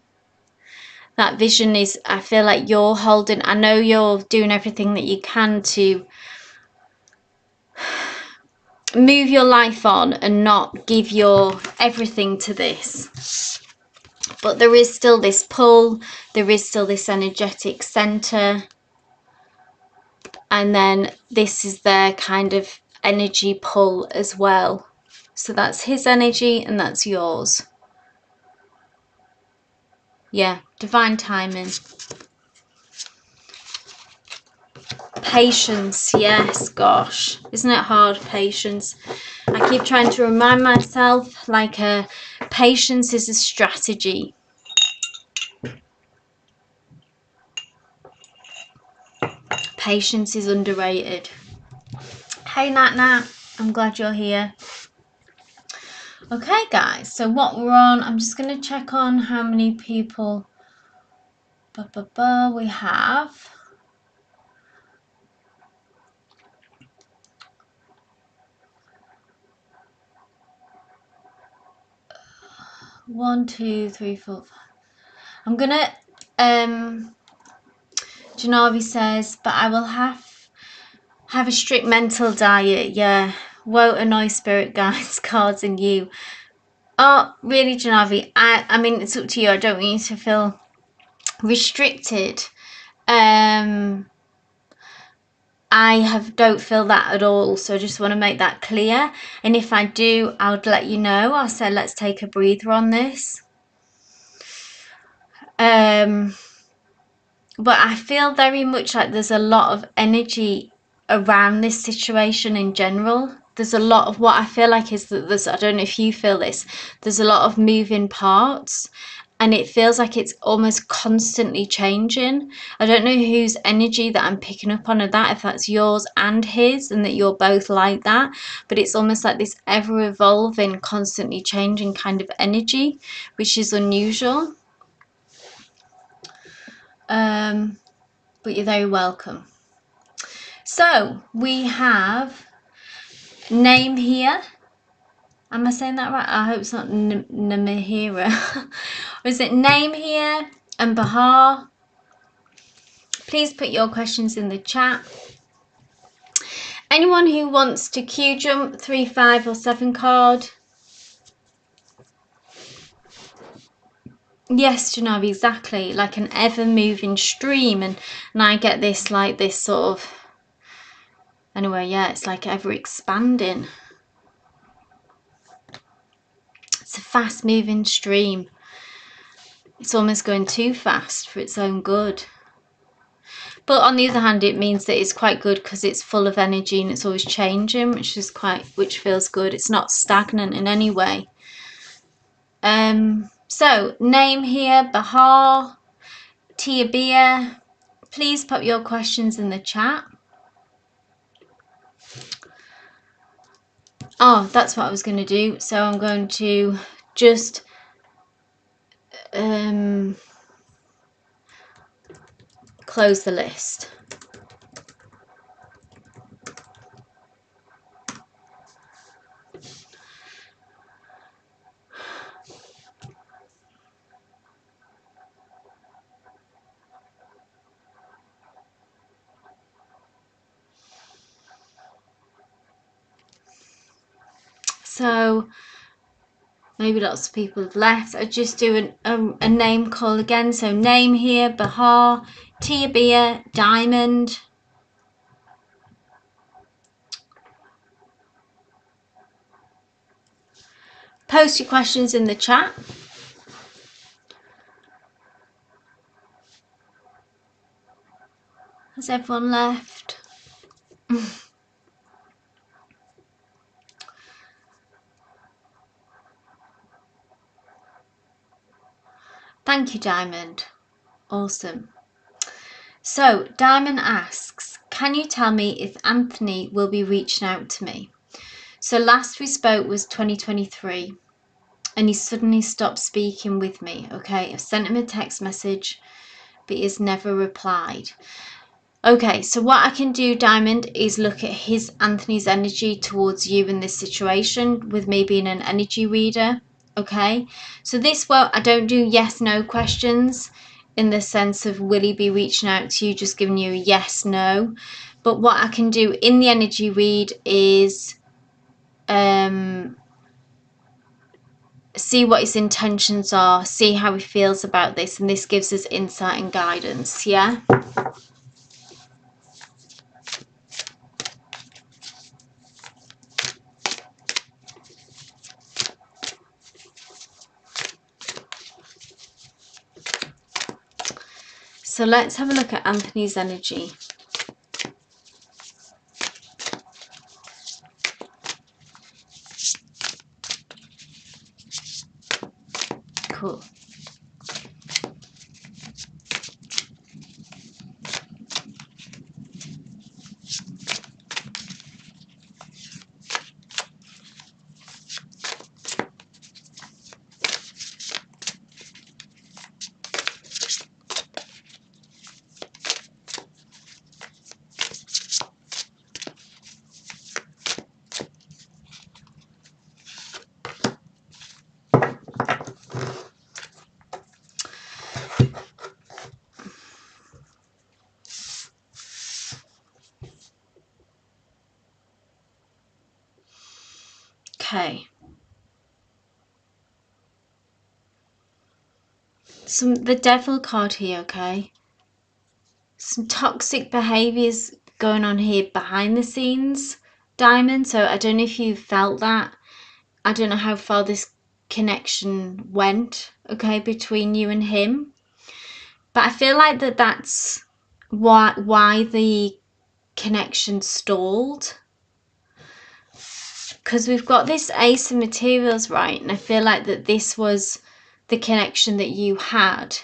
That vision is, I feel like you're holding, I know you're doing everything that you can to move your life on and not give your everything to this. But there is still this pull, there is still this energetic center. And then this is their kind of energy pull as well. So that's his energy and that's yours. Yeah, divine timing. Patience, yes, gosh. Isn't it hard, patience? I keep trying to remind myself, like, patience is a strategy. Patience is underrated. Hey, Nat Nat, I'm glad you're here. Okay, guys, so what we're on, I'm just going to check on how many people we have. One, two, three, four, five. I'm gonna Janavi says, but I will have a strict mental diet. Yeah, won't annoy spirit guides, cards and you. Oh, really, Janavi? I mean, it's up to you. I don't want you to feel restricted. I don't feel that at all, so I just want to make that clear. And if I do, I would let you know. I'll say let's take a breather on this. But I feel very much like there's a lot of energy around this situation in general. There's a lot of what I feel like is that there's, I don't know if you feel this, there's a lot of moving parts and it feels like it's almost constantly changing. I don't know whose energy that I'm picking up on of that, if that's yours and his and that you're both like that, but it's almost like this ever evolving, constantly changing kind of energy, which is unusual. But you're very welcome. So we have name here. Am I saying that right? I hope it's not Namihira. Or is it name here and Bahar? Please put your questions in the chat. Anyone who wants to Q jump 3, 5 or 7 card? Yes, Janavi, exactly. Like an ever moving stream, and I get this like this sort of, anyway, yeah, it's like ever expanding. It's a fast moving stream. It's almost going too fast for its own good. But on the other hand, it means that it's quite good because it's full of energy and it's always changing, which feels good. It's not stagnant in any way. So name here, Bahar, Tiabia. Please put your questions in the chat. Oh, that's what I was going to do. So I'm going to just close the list. So maybe lots of people have left. I just do a name call again. So name here, Bahar, Tiabia, Diamond. Post your questions in the chat. Has everyone left? Thank you, Diamond. Awesome. So Diamond asks, can you tell me if Anthony will be reaching out to me? So last we spoke was 2023 and he suddenly stopped speaking with me. Okay, I've sent him a text message, but he has never replied. Okay, so what I can do, Diamond, is look at Anthony's energy towards you in this situation with me being an energy reader. Okay, so I don't do yes no questions in the sense of will he be reaching out to you, just giving you a yes no. But what I can do in the energy read is see what his intentions are, see how he feels about this, and this gives us insight and guidance. Yeah. So let's have a look at Anthony's energy. Cool. Okay. The devil card here, okay? Some toxic behaviors going on here behind the scenes, Diamond. So I don't know if you felt that. I don't know how far this connection went, okay, between you and him. But I feel like that's why the connection stalled. Because we've got this Ace of Materials, right? And I feel like that this was the connection that you had.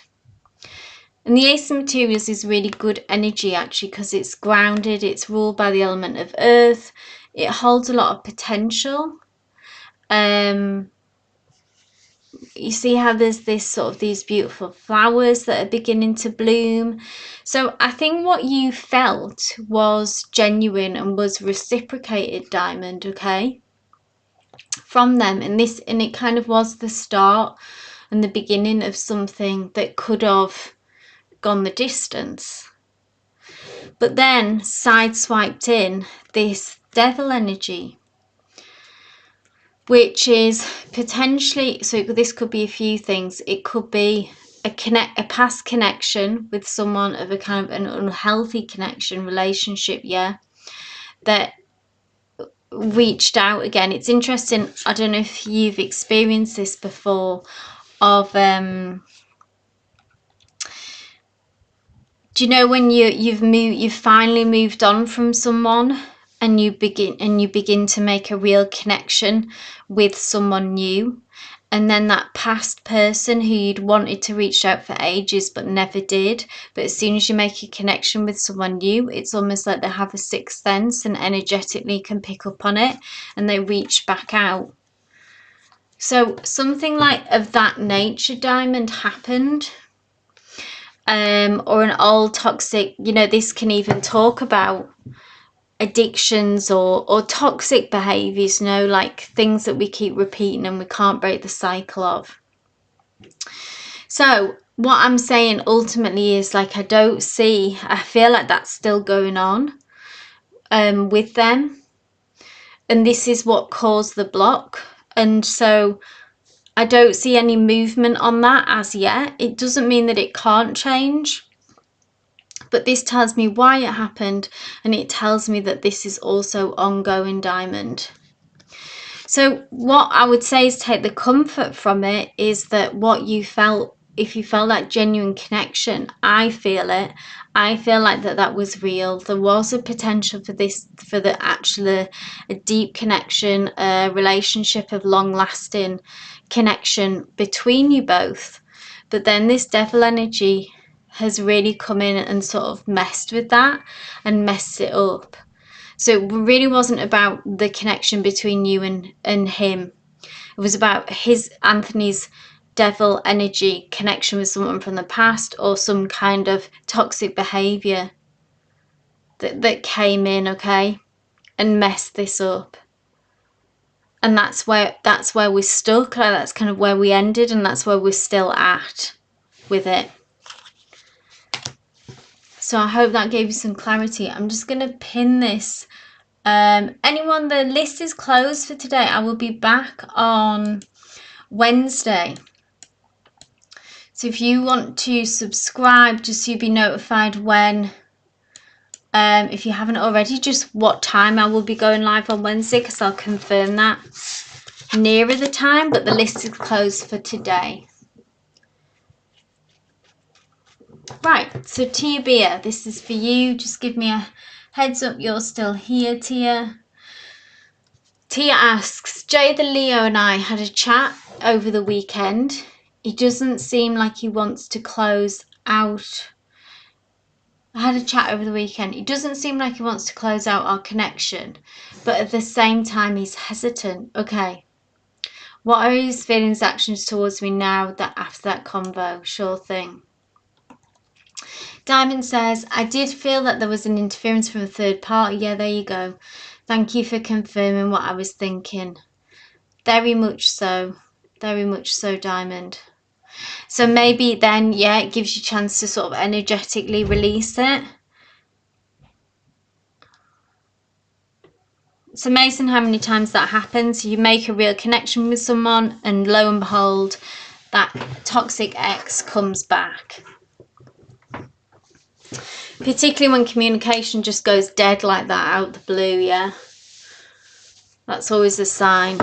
And the Ace of Materials is really good energy, actually, because it's grounded, it's ruled by the element of earth, it holds a lot of potential. You see how there's these beautiful flowers that are beginning to bloom. So I think what you felt was genuine and was reciprocated, Diamond, okay, from them. And it kind of was the start and the beginning of something that could have gone the distance. But then sideswiped in this devil energy, which is potentially, so this could be a few things. It could be a past connection with someone of a kind of an unhealthy connection, relationship, yeah, that reached out again. It's interesting, I don't know if you've experienced this before, of Do you know when you've finally moved on from someone, and you begin to make a real connection with someone new, and then that past person who you'd wanted to reach out for ages but never did, but as soon as you make a connection with someone new, it's almost like they have a sixth sense and energetically can pick up on it, and they reach back out. So something like of that nature, Diamond, happened. Or an old toxic, this can even talk about addictions or toxic behaviors, like things that we keep repeating and we can't break the cycle of. So what I'm saying ultimately is, like, I feel like that's still going on with them, and this is what caused the block. And so I don't see any movement on that as yet. It doesn't mean that it can't change, but this tells me why it happened, and it tells me that this is also ongoing, Diamond. So what I would say is take the comfort from it is that what you felt, if you felt that genuine connection, I feel it. I feel like that was real. There was a potential for this, for the actual a deep connection, a relationship of long-lasting connection between you both. But then this devil energy has really come in and sort of messed with that and messed it up. So it really wasn't about the connection between you and him. It was about Anthony's devil energy connection with someone from the past, or some kind of toxic behavior that came in, okay, and messed this up. And that's where we're stuck. Like, that's kind of where we ended, and that's where we're still at with it. So I hope that gave you some clarity. I'm just going to pin this. Anyone, the list is closed for today. I will be back on Wednesday. So if you want to subscribe, just so you'll be notified when, if you haven't already, just what time I will be going live on Wednesday, because I'll confirm that nearer the time, but the list is closed for today. Right, so Tia Bia, this is for you. Just give me a heads up you're still here, Tia. Tia asks, Jay the Leo and I had a chat over the weekend. He doesn't seem like he wants to close out. I had a chat over the weekend. He doesn't seem like he wants to close out our connection, but at the same time he's hesitant. Okay. What are his feelings, actions towards me now that after that convo? Sure thing. Diamond says, I did feel that there was an interference from a third party. Yeah, there you go. Thank you for confirming what I was thinking. Very much so. Very much so, Diamond. So maybe then, yeah, it gives you a chance to sort of energetically release it. It's amazing how many times that happens. You make a real connection with someone, and lo and behold, that toxic ex comes back. Particularly when communication just goes dead like that out the blue, yeah. That's always a sign.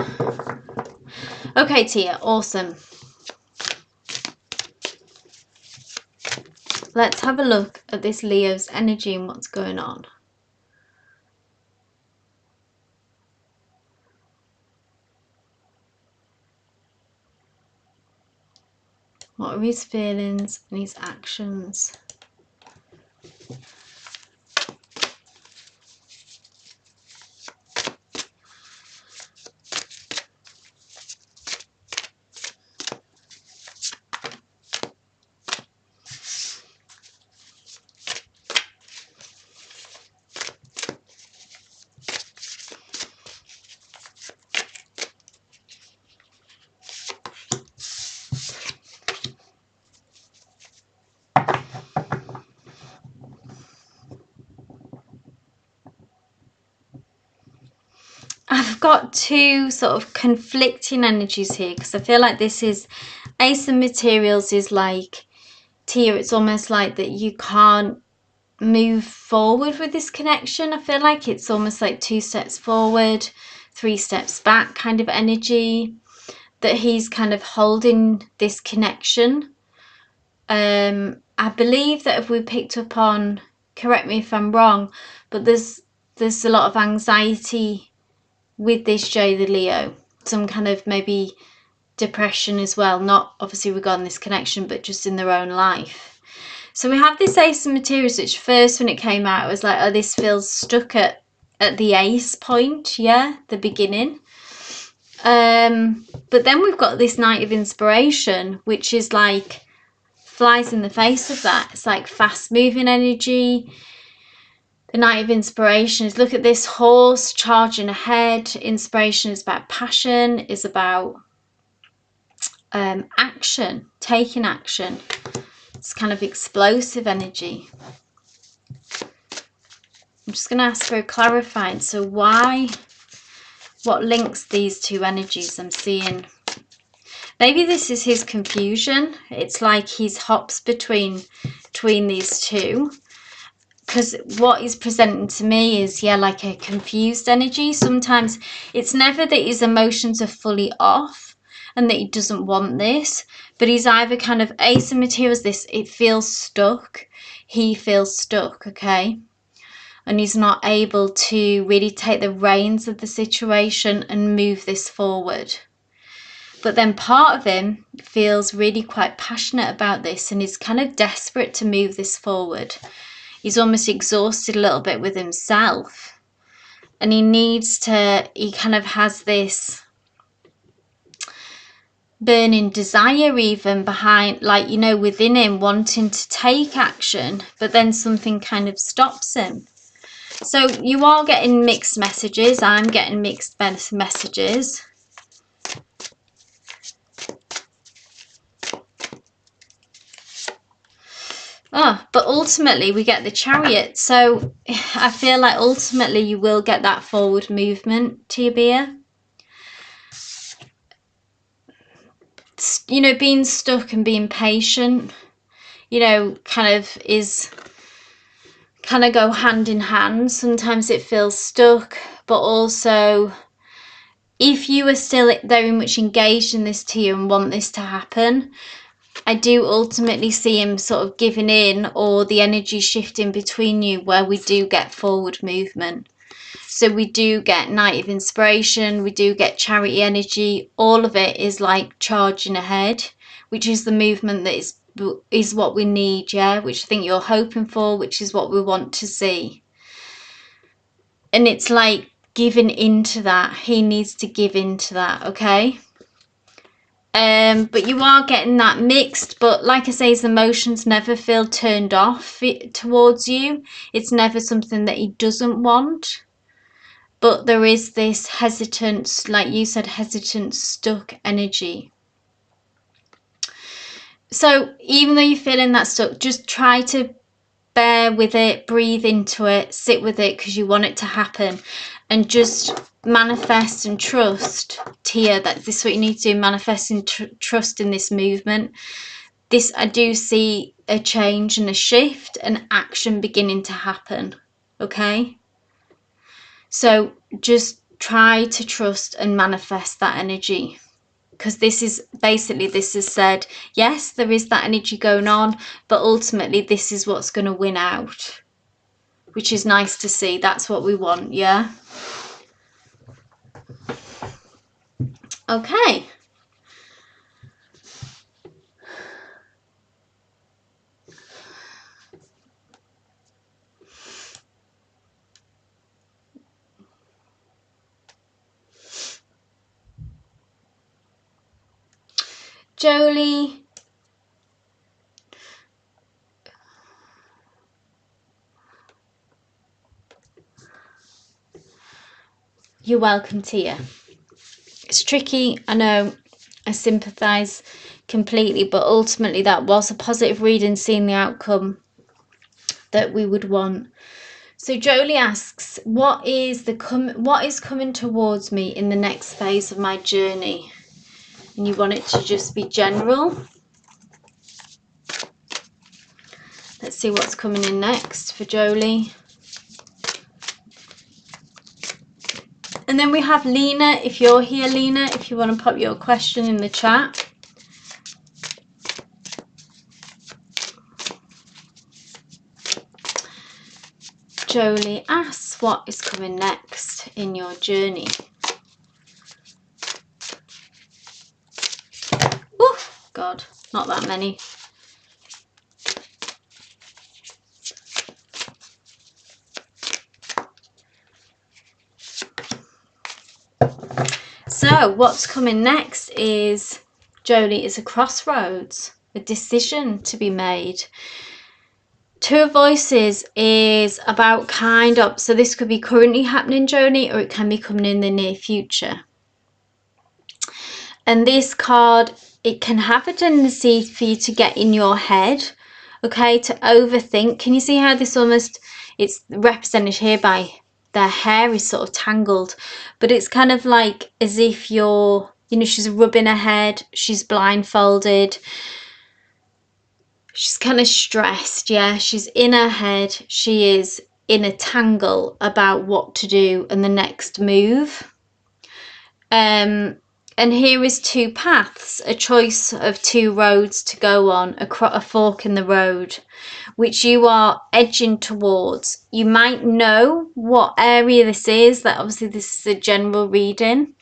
Okay, Tia, awesome. Let's have a look at this Leo's energy and what's going on. What are his feelings and his actions? I've got two sort of conflicting energies here, because I feel like this is Ace of Materials is like, Tia, it's almost like that you can't move forward with this connection. I feel like it's almost like 2 steps forward, 3 steps back kind of energy, that he's kind of holding this connection. And I believe that if we picked up on, correct me if I'm wrong, but there's a lot of anxiety with this J, the Leo. Some kind of maybe depression as well, not obviously regarding this connection, but just in their own life. So we have this Ace of Materials, which first when it came out, it was like, oh, this feels stuck at the ace point, yeah, the beginning. But then we've got this Knight of Inspiration, which is like flies in the face of that. It's like fast moving energy. The Knight of Inspiration is, look at this horse charging ahead. Inspiration is about passion, is about action, taking action. It's kind of explosive energy. I'm just going to ask for a clarifying. So why, what links these two energies I'm seeing? Maybe this is his confusion. It's like he's hops between these two. Because what he's presenting to me is, yeah, like a confused energy. Sometimes it's never that his emotions are fully off and that he doesn't want this, but he's either kind of Ace of Materials, this, it feels stuck. He feels stuck, okay? And he's not able to really take the reins of the situation and move this forward. But then part of him feels really quite passionate about this and is kind of desperate to move this forward. He's almost exhausted a little bit with himself. And he kind of has this burning desire even behind, like, you know, within him wanting to take action, but then something kind of stops him. So you are getting mixed messages. I'm getting mixed messages. Oh, but ultimately we get the Chariot. So I feel like ultimately you will get that forward movement, Tia. You know, being stuck and being patient, you know, kind of go hand in hand. Sometimes it feels stuck, but also if you are still very much engaged in this, Tia, and want this to happen, I do ultimately see him sort of giving in, or the energy shifting between you, where we do get forward movement. So we do get Knight of Inspiration, we do get Chariot energy. All of it is like charging ahead, which is the movement that is what we need, yeah, which I think you're hoping for, which is what we want to see. And it's like giving into that. He needs to give into that, okay? But you are getting that mixed, but like I say, his emotions never feel turned off towards you. It's never something that he doesn't want, but there is this hesitance, like you said, hesitant, stuck energy. So even though you're feeling that stuck, just try to bear with it, breathe into it, sit with it, because you want it to happen, and just manifest and trust, Tia, that this is what you need to do. Manifest and trust in this movement. This, I do see a change and a shift and action beginning to happen, okay? So just try to trust and manifest that energy, because this is basically, this is said, yes, there is that energy going on, but ultimately this is what's going to win out, which is nice to see. That's what we want, yeah? Okay. Jolie. You're welcome, Tia. It's tricky, I know, I sympathise completely, but ultimately that was a positive reading, seeing the outcome that we would want. So Jolie asks, what is coming towards me in the next phase of my journey? And you want it to just be general. Let's see what's coming in next for Jolie. And then we have Lena. If you're here, Lena, if you want to pop your question in the chat. Jolie asks, what is coming next in your journey? Oh, God, not that many. So what's coming next is, Jolie, is a crossroads, a decision to be made. Two of Voices is about kind of, so this could be currently happening, Jolie, or it can be coming in the near future. And this card, it can have a tendency for you to get in your head, okay, to overthink. Can you see how this almost, it's represented here by their hair is sort of tangled, but it's kind of like as if you're, you know, she's rubbing her head, she's blindfolded, she's kind of stressed, yeah, she's in her head, she is in a tangle about what to do and the next move. And here is two paths, a choice of two roads to go on, a fork in the road, which you are edging towards. You might know what area this is, that obviously this is a general reading.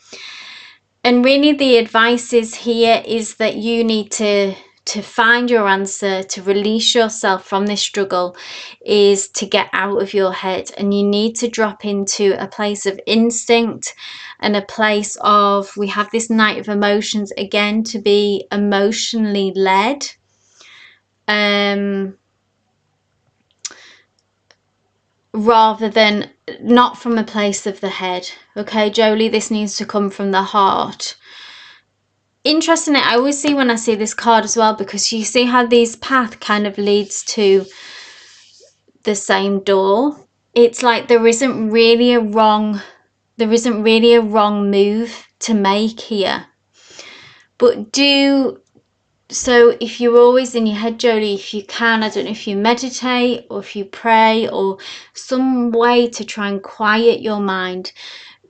And really the advice is here is that you need to find your answer, to release yourself from this struggle, is to get out of your head, and you need to drop into a place of instinct and a place of, we have this Knight of Emotions again, to be emotionally led. Rather than, not from a place of the head. Okay, Jolie, this needs to come from the heart. Interestingly, I always see when I see this card as well, because you see how these path kind of leads to the same door. It's like there isn't really a wrong move to make here. But so if you're always in your head, Jolie, if you can, I don't know if you meditate or if you pray or some way to try and quiet your mind.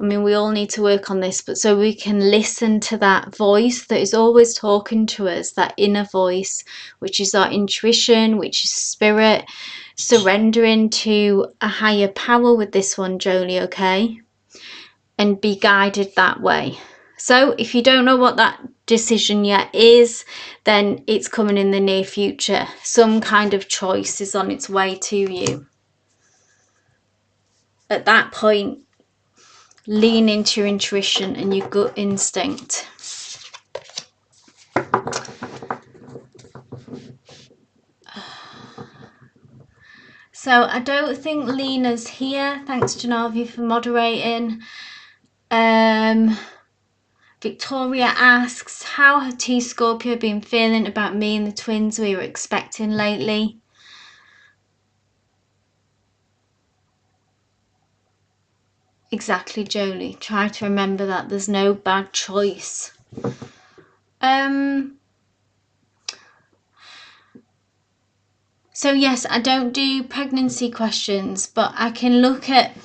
I mean, we all need to work on this, but so we can listen to that voice that is always talking to us, that inner voice, which is our intuition, which is spirit, surrendering to a higher power with this one, Jolie, okay? And be guided that way. So if you don't know what that decision yet is, then it's coming in the near future. Some kind of choice is on its way to you. At that point, lean into your intuition and your gut instinct. So I don't think Lena's here. Thanks, Janavi, for moderating. Victoria asks, how have T Scorpio been feeling about me and the twins we were expecting lately? Exactly, Jolie. Try to remember that there's no bad choice. So yes, I don't do pregnancy questions, but I can look at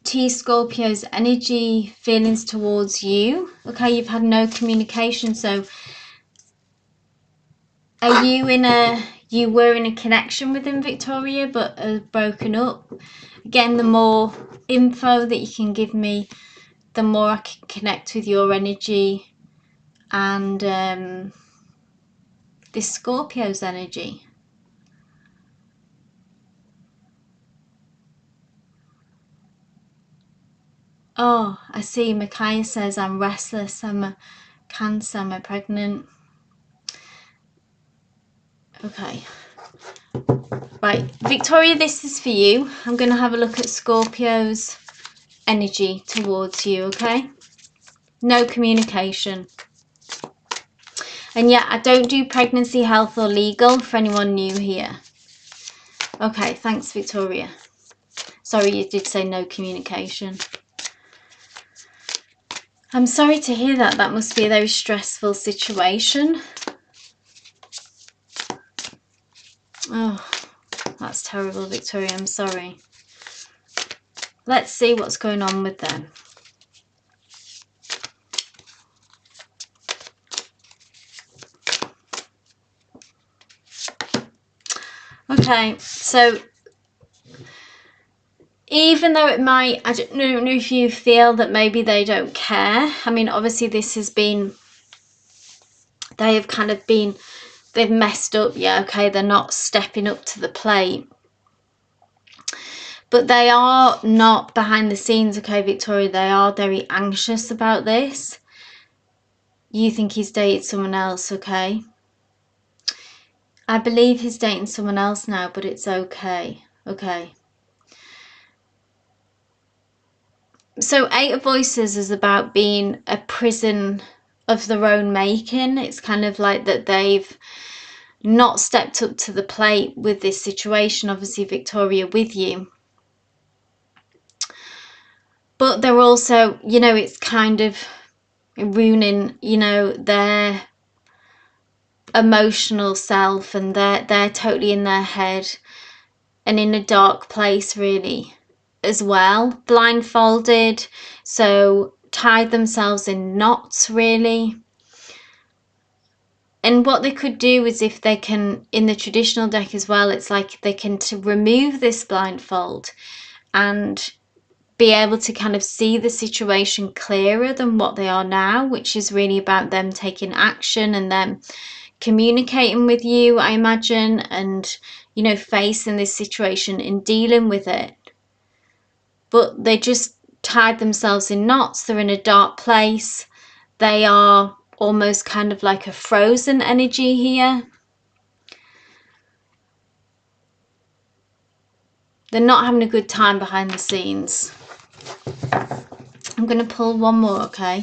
T Scorpio's energy, feelings towards you. Okay, you've had no communication, so are you you were in a connection with him, Victoria, but are broken up? Again, the more info that you can give me, the more I can connect with your energy and this Scorpio's energy. Oh, I see. Micaiah says, I'm restless, I'm a Cancer, am I pregnant? Okay. Right, Victoria, this is for you. I'm going to have a look at Scorpio's energy towards you, okay? No communication. And yeah, I don't do pregnancy, health or legal for anyone new here. Okay, thanks, Victoria. Sorry, you did say no communication. I'm sorry to hear that. That must be a very stressful situation. Oh, that's terrible, Victoria. I'm sorry. Let's see what's going on with them. Okay, so even though it might, I don't know if you feel that maybe they don't care. I mean, obviously this has been, they have kind of been, they've messed up, yeah, okay, they're not stepping up to the plate. But they are not behind the scenes, okay, Victoria, they are very anxious about this. You think he's dated someone else, okay? I believe he's dating someone else now, but it's okay, okay. So Eight of Voices is about being a prison of their own making. It's kind of like that they've not stepped up to the plate with this situation, obviously Victoria, with you. But they're also, you know, it's kind of ruining, you know, their emotional self, and they're totally in their head and in a dark place really as well, blindfolded, so tied themselves in knots really. And what they could do is, if they can, in the traditional deck as well, it's like they can to remove this blindfold and be able to kind of see the situation clearer than what they are now, which is really about them taking action and them communicating with you, I imagine, and, you know, facing this situation and dealing with it. But they just tied themselves in knots. They're in a dark place. They are almost kind of like a frozen energy here. They're not having a good time behind the scenes. I'm going to pull one more, okay?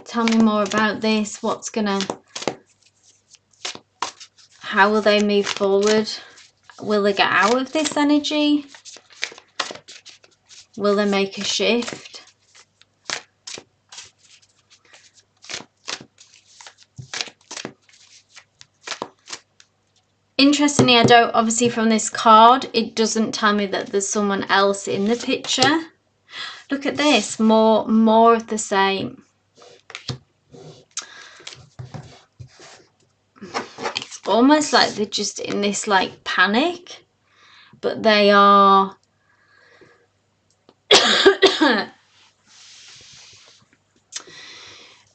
Tell me more about this. What's going to... How will they move forward? Will they get out of this energy? Will they make a shift? Interestingly, I don't, obviously from this card, it doesn't tell me that there's someone else in the picture. Look at this, more of the same. It's almost like they're just in this like panic, but they are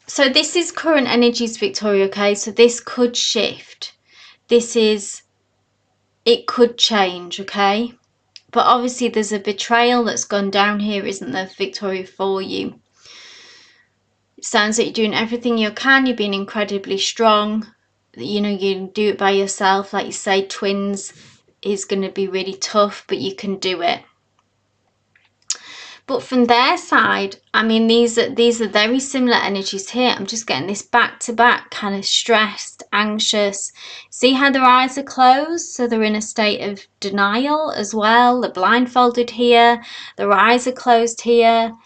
so this is current energies, Victoria, okay? So this could shift. This is, it could change, okay? But obviously there's a betrayal that's gone down here, isn't there, Victoria, for you? It sounds like you're doing everything you can. You're being incredibly strong. You know, you do it by yourself. Like you say, twins is going to be really tough, but you can do it. But from their side, I mean, these are very similar energies here. I'm just getting this back-to-back kind of stressed, anxious. See how their eyes are closed? So they're in a state of denial as well. They're blindfolded here. Their eyes are closed here.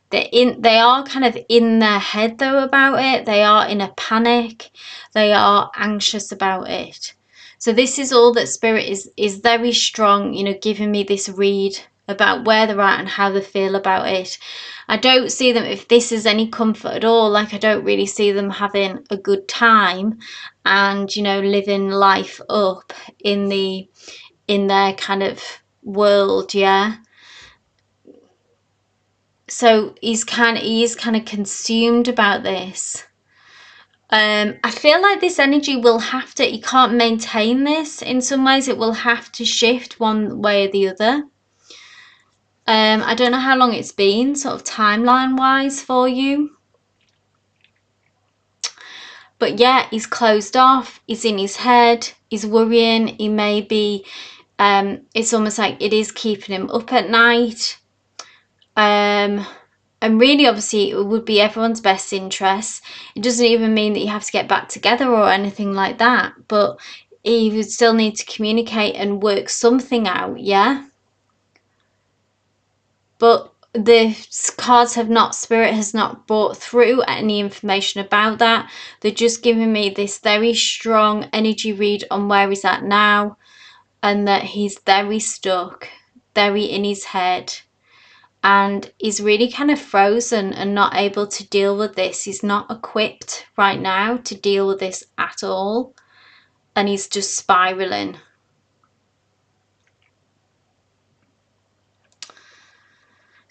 They are kind of in their head though about it. They are in a panic. They are anxious about it. So this is all that Spirit is very strong, you know, giving me this read about where they're at and how they feel about it. I don't see them, if this is any comfort at all, like I don't really see them having a good time and, you know, living life up in their kind of world, yeah. So he is kind of consumed about this. I feel like this energy will have to, you can't maintain this in some ways. It will have to shift one way or the other. I don't know how long it's been, sort of timeline wise for you. But yeah, he's closed off, he's in his head, he's worrying, he may be, it's almost like it is keeping him up at night. And really, obviously, it would be everyone's best interest. It doesn't even mean that you have to get back together or anything like that, but he would still need to communicate and work something out, yeah? But the cards have not, Spirit has not brought through any information about that. They're just giving me this very strong energy read on where he's at now, and that he's very stuck, very in his head, and he's really kind of frozen and not able to deal with this. He's not equipped right now to deal with this at all, and he's just spiraling.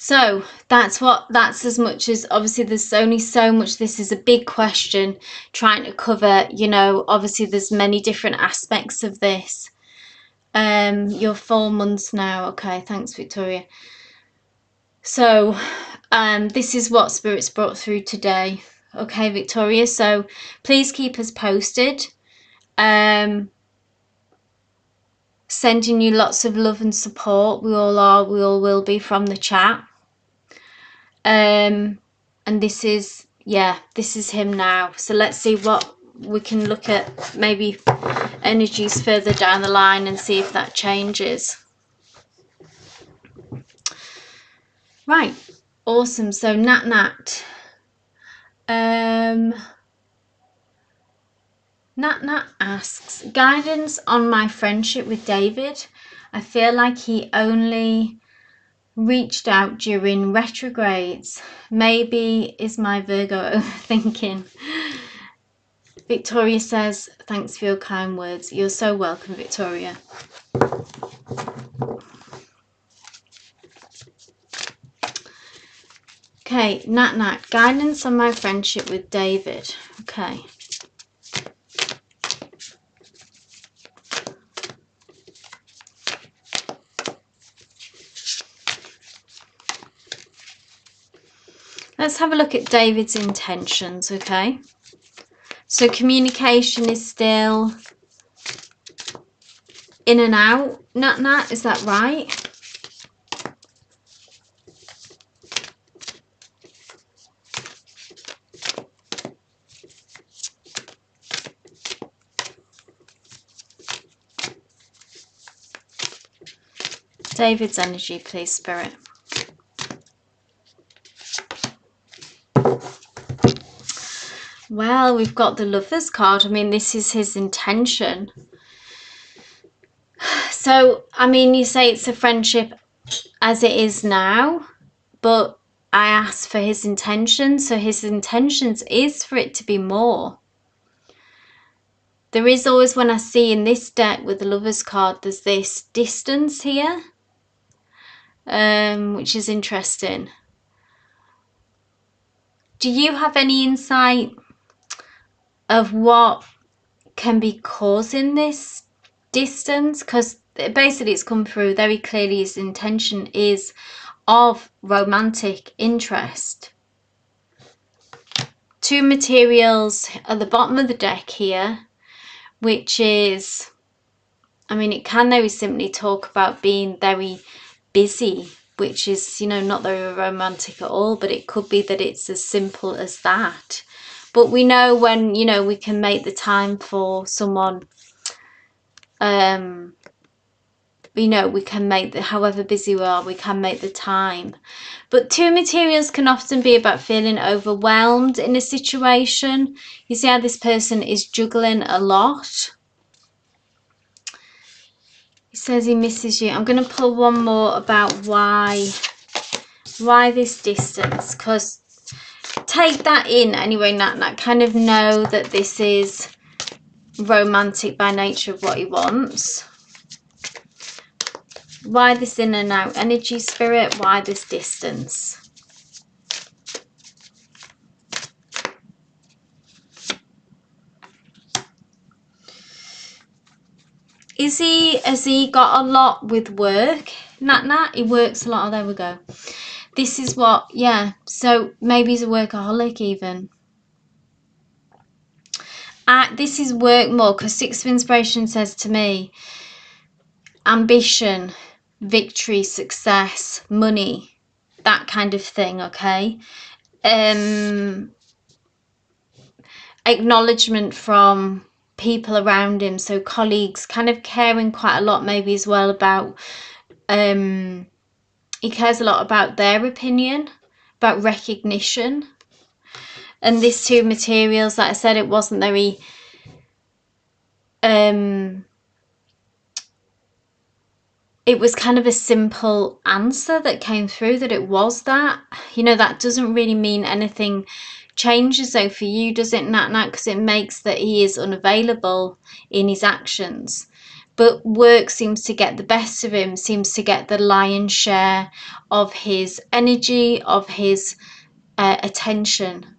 So that's as much as, obviously there's only so much. This is a big question trying to cover, you know, obviously there's many different aspects of this. You're 4 months now. Okay, thanks, Victoria. So this is what Spirit's brought through today. Okay, Victoria, so please keep us posted. Sending you lots of love and support. We all are, we all will be from the chat. And this is, yeah, this is him now. So let's see what we can look at, maybe energies further down the line, and see if that changes. Right, awesome. So Nat asks, guidance on my friendship with David. I feel like he only reached out during retrogrades. Maybe is my Virgo overthinking? Victoria says, thanks for your kind words. You're so welcome, Victoria. Okay, Nat, guidance on my friendship with David. Okay. Let's have a look at David's intentions, okay? So communication is still in and out, Nat, is that right? David's energy, please, Spirit. Well, we've got the Lovers card. I mean, this is his intention. So, I mean, you say it's a friendship as it is now, but I asked for his intention. So his intentions is for it to be more. There is always, when I see in this deck with the Lovers card, there's this distance here, which is interesting. Do you have any insight of what can be causing this distance? Because basically it's come through very clearly, his intention is of romantic interest. 2 materials at the bottom of the deck here, which is, I mean, it can very simply talk about being very busy, which is, you know, not very romantic at all, but it could be that it's as simple as that. But we know when, you know, we can make the time for someone, you know, we can make the, however busy we are, we can make the time. But 2 materials can often be about feeling overwhelmed in a situation. You see how this person is juggling a lot. He says he misses you. I'm going to pull one more about why this distance, because take that in anyway, Nat, kind of know that this is romantic by nature of what he wants. Why this in and out energy, Spirit? Why this distance? Has he got a lot with work? Nat, he works a lot. Oh, there we go. This is what, yeah. So maybe he's a workaholic even. This is work more, because 6 of Inspiration says to me, ambition, victory, success, money, that kind of thing, okay? Acknowledgement from people around him, so colleagues, kind of caring quite a lot maybe as well about, he cares a lot about their opinion, about recognition. And this 2 materials, like I said, it wasn't very, it was kind of a simple answer that came through, that it was that. You know, that doesn't really mean anything changes though for you, does it, Nat? Because it makes that he is unavailable in his actions. but work seems to get the best of him, seems to get the lion's share of his energy, of his attention,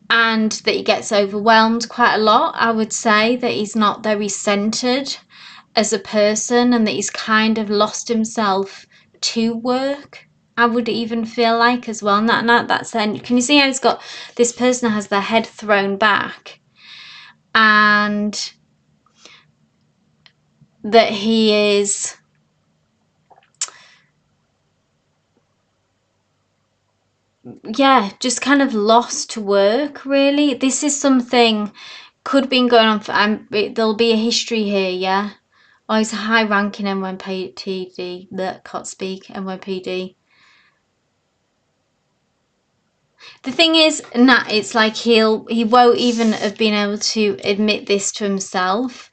and that he gets overwhelmed quite a lot. I would say that he's not very centered as a person, and that he's kind of lost himself to work, I would even feel like, as well. And that's then, can you see how he's got, this person has their head thrown back, and that he is, yeah, just kind of lost to work, really. This is something could have been going on for, there'll be a history here, yeah. Oh, he's a high ranking NYPD, that can't speak, NYPD. The thing is, Nat, it's like he won't even have been able to admit this to himself,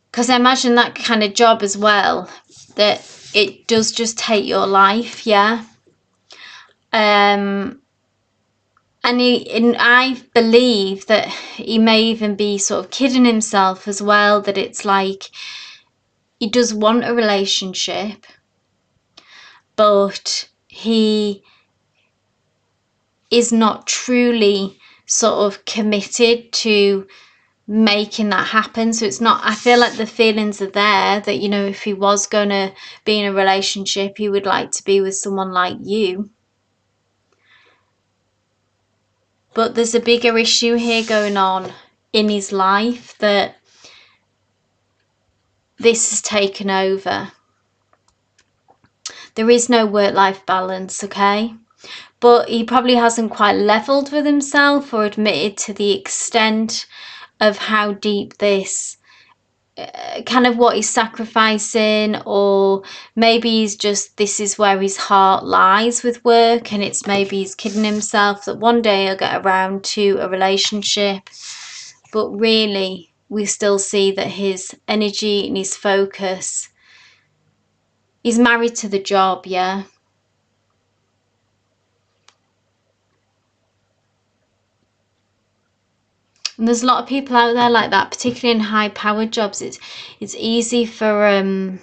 because I imagine that kind of job as well, that it does just take your life, yeah. And I believe that he may even be sort of kidding himself as well, that it's like he does want a relationship, but he is not truly sort of committed to making that happen. So it's not, I feel like the feelings are there that, you know, if he was going to be in a relationship, he would like to be with someone like you. But there's a bigger issue here going on in his life, that this has taken over. There is no work-life balance, okay? But he probably hasn't quite leveled with himself or admitted to the extent of how deep this kind of what he's sacrificing, or maybe he's just, this is where his heart lies with work, and it's maybe he's kidding himself that one day he'll get around to a relationship. But really, we still see that his energy and his focus, he's married to the job, yeah. And there's a lot of people out there like that, particularly in high powered jobs. It's easy for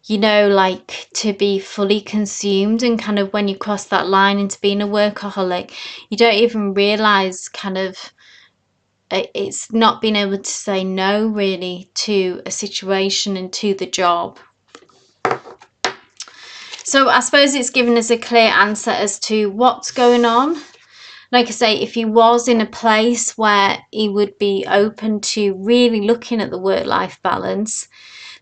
you know, like to be fully consumed, and kind of when you cross that line into being a workaholic, you don't even realize kind of it's not being able to say no really to a situation and to the job. So I suppose it's given us a clear answer as to what's going on. Like I say, if he was in a place where he would be open to really looking at the work-life balance,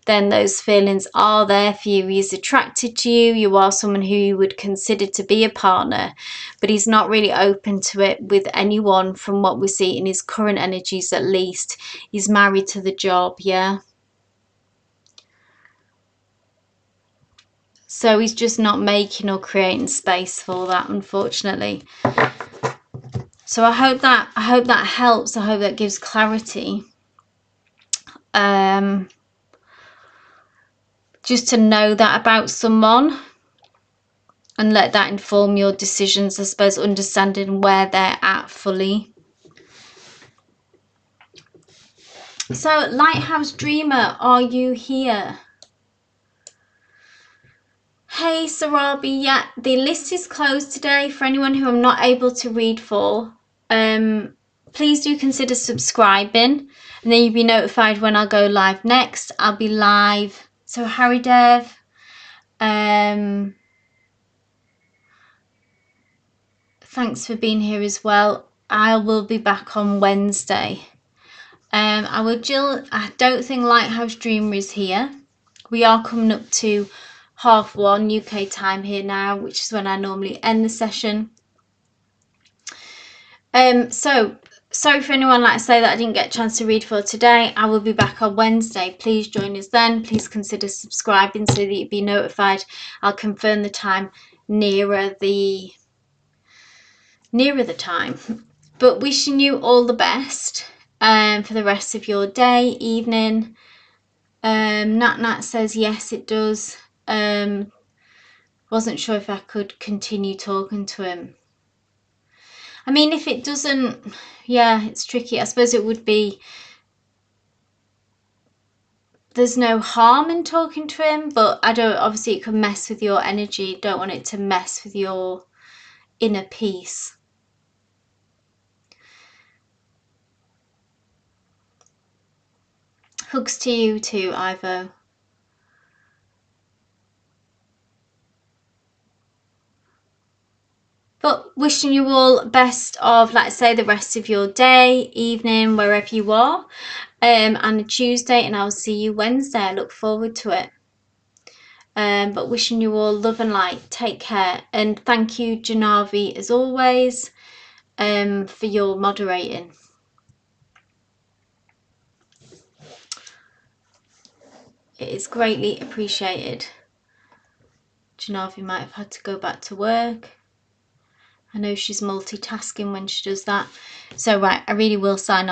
then those feelings are there for you. He's attracted to you. You are someone who you would consider to be a partner, but he's not really open to it with anyone from what we see in his current energies, at least. He's married to the job, yeah. So he's just not making or creating space for that, unfortunately. So I hope that helps. I hope that gives clarity. Just to know that about someone, and let that inform your decisions, I suppose, understanding where they're at fully. So, Lighthouse Dreamer, are you here? Hey, Sarabi, yeah, the list is closed today for anyone who I'm not able to read for. Please do consider subscribing, and then you'll be notified when I'll go live next. I'll be live. So, Harry Dev, thanks for being here as well. I will be back on Wednesday. I don't think Lighthouse Dreamer is here. We are coming up to 1:30 UK time here now, which is when I normally end the session. So sorry for anyone, like I say, that I didn't get a chance to read for today. I will be back on Wednesday. Please join us then. Please consider subscribing so that you'll be notified. I'll confirm the time nearer the time. But wishing you all the best for the rest of your day, evening. Nat says yes, it does. Wasn't sure if I could continue talking to him. I mean, if it doesn't, yeah, it's tricky. I suppose it would be there's no harm in talking to him, but I don't, obviously it could mess with your energy. Don't want it to mess with your inner peace. Hugs to you too, Ivo. But wishing you all best of, let's say, the rest of your day, evening, wherever you are, and a Tuesday, and I'll see you Wednesday. I look forward to it. But wishing you all love and light. Take care, and thank you, Janavi, as always, for your moderating. It is greatly appreciated. Janavi might have had to go back to work. I know she's multitasking when she does that. So right, I really will sign off.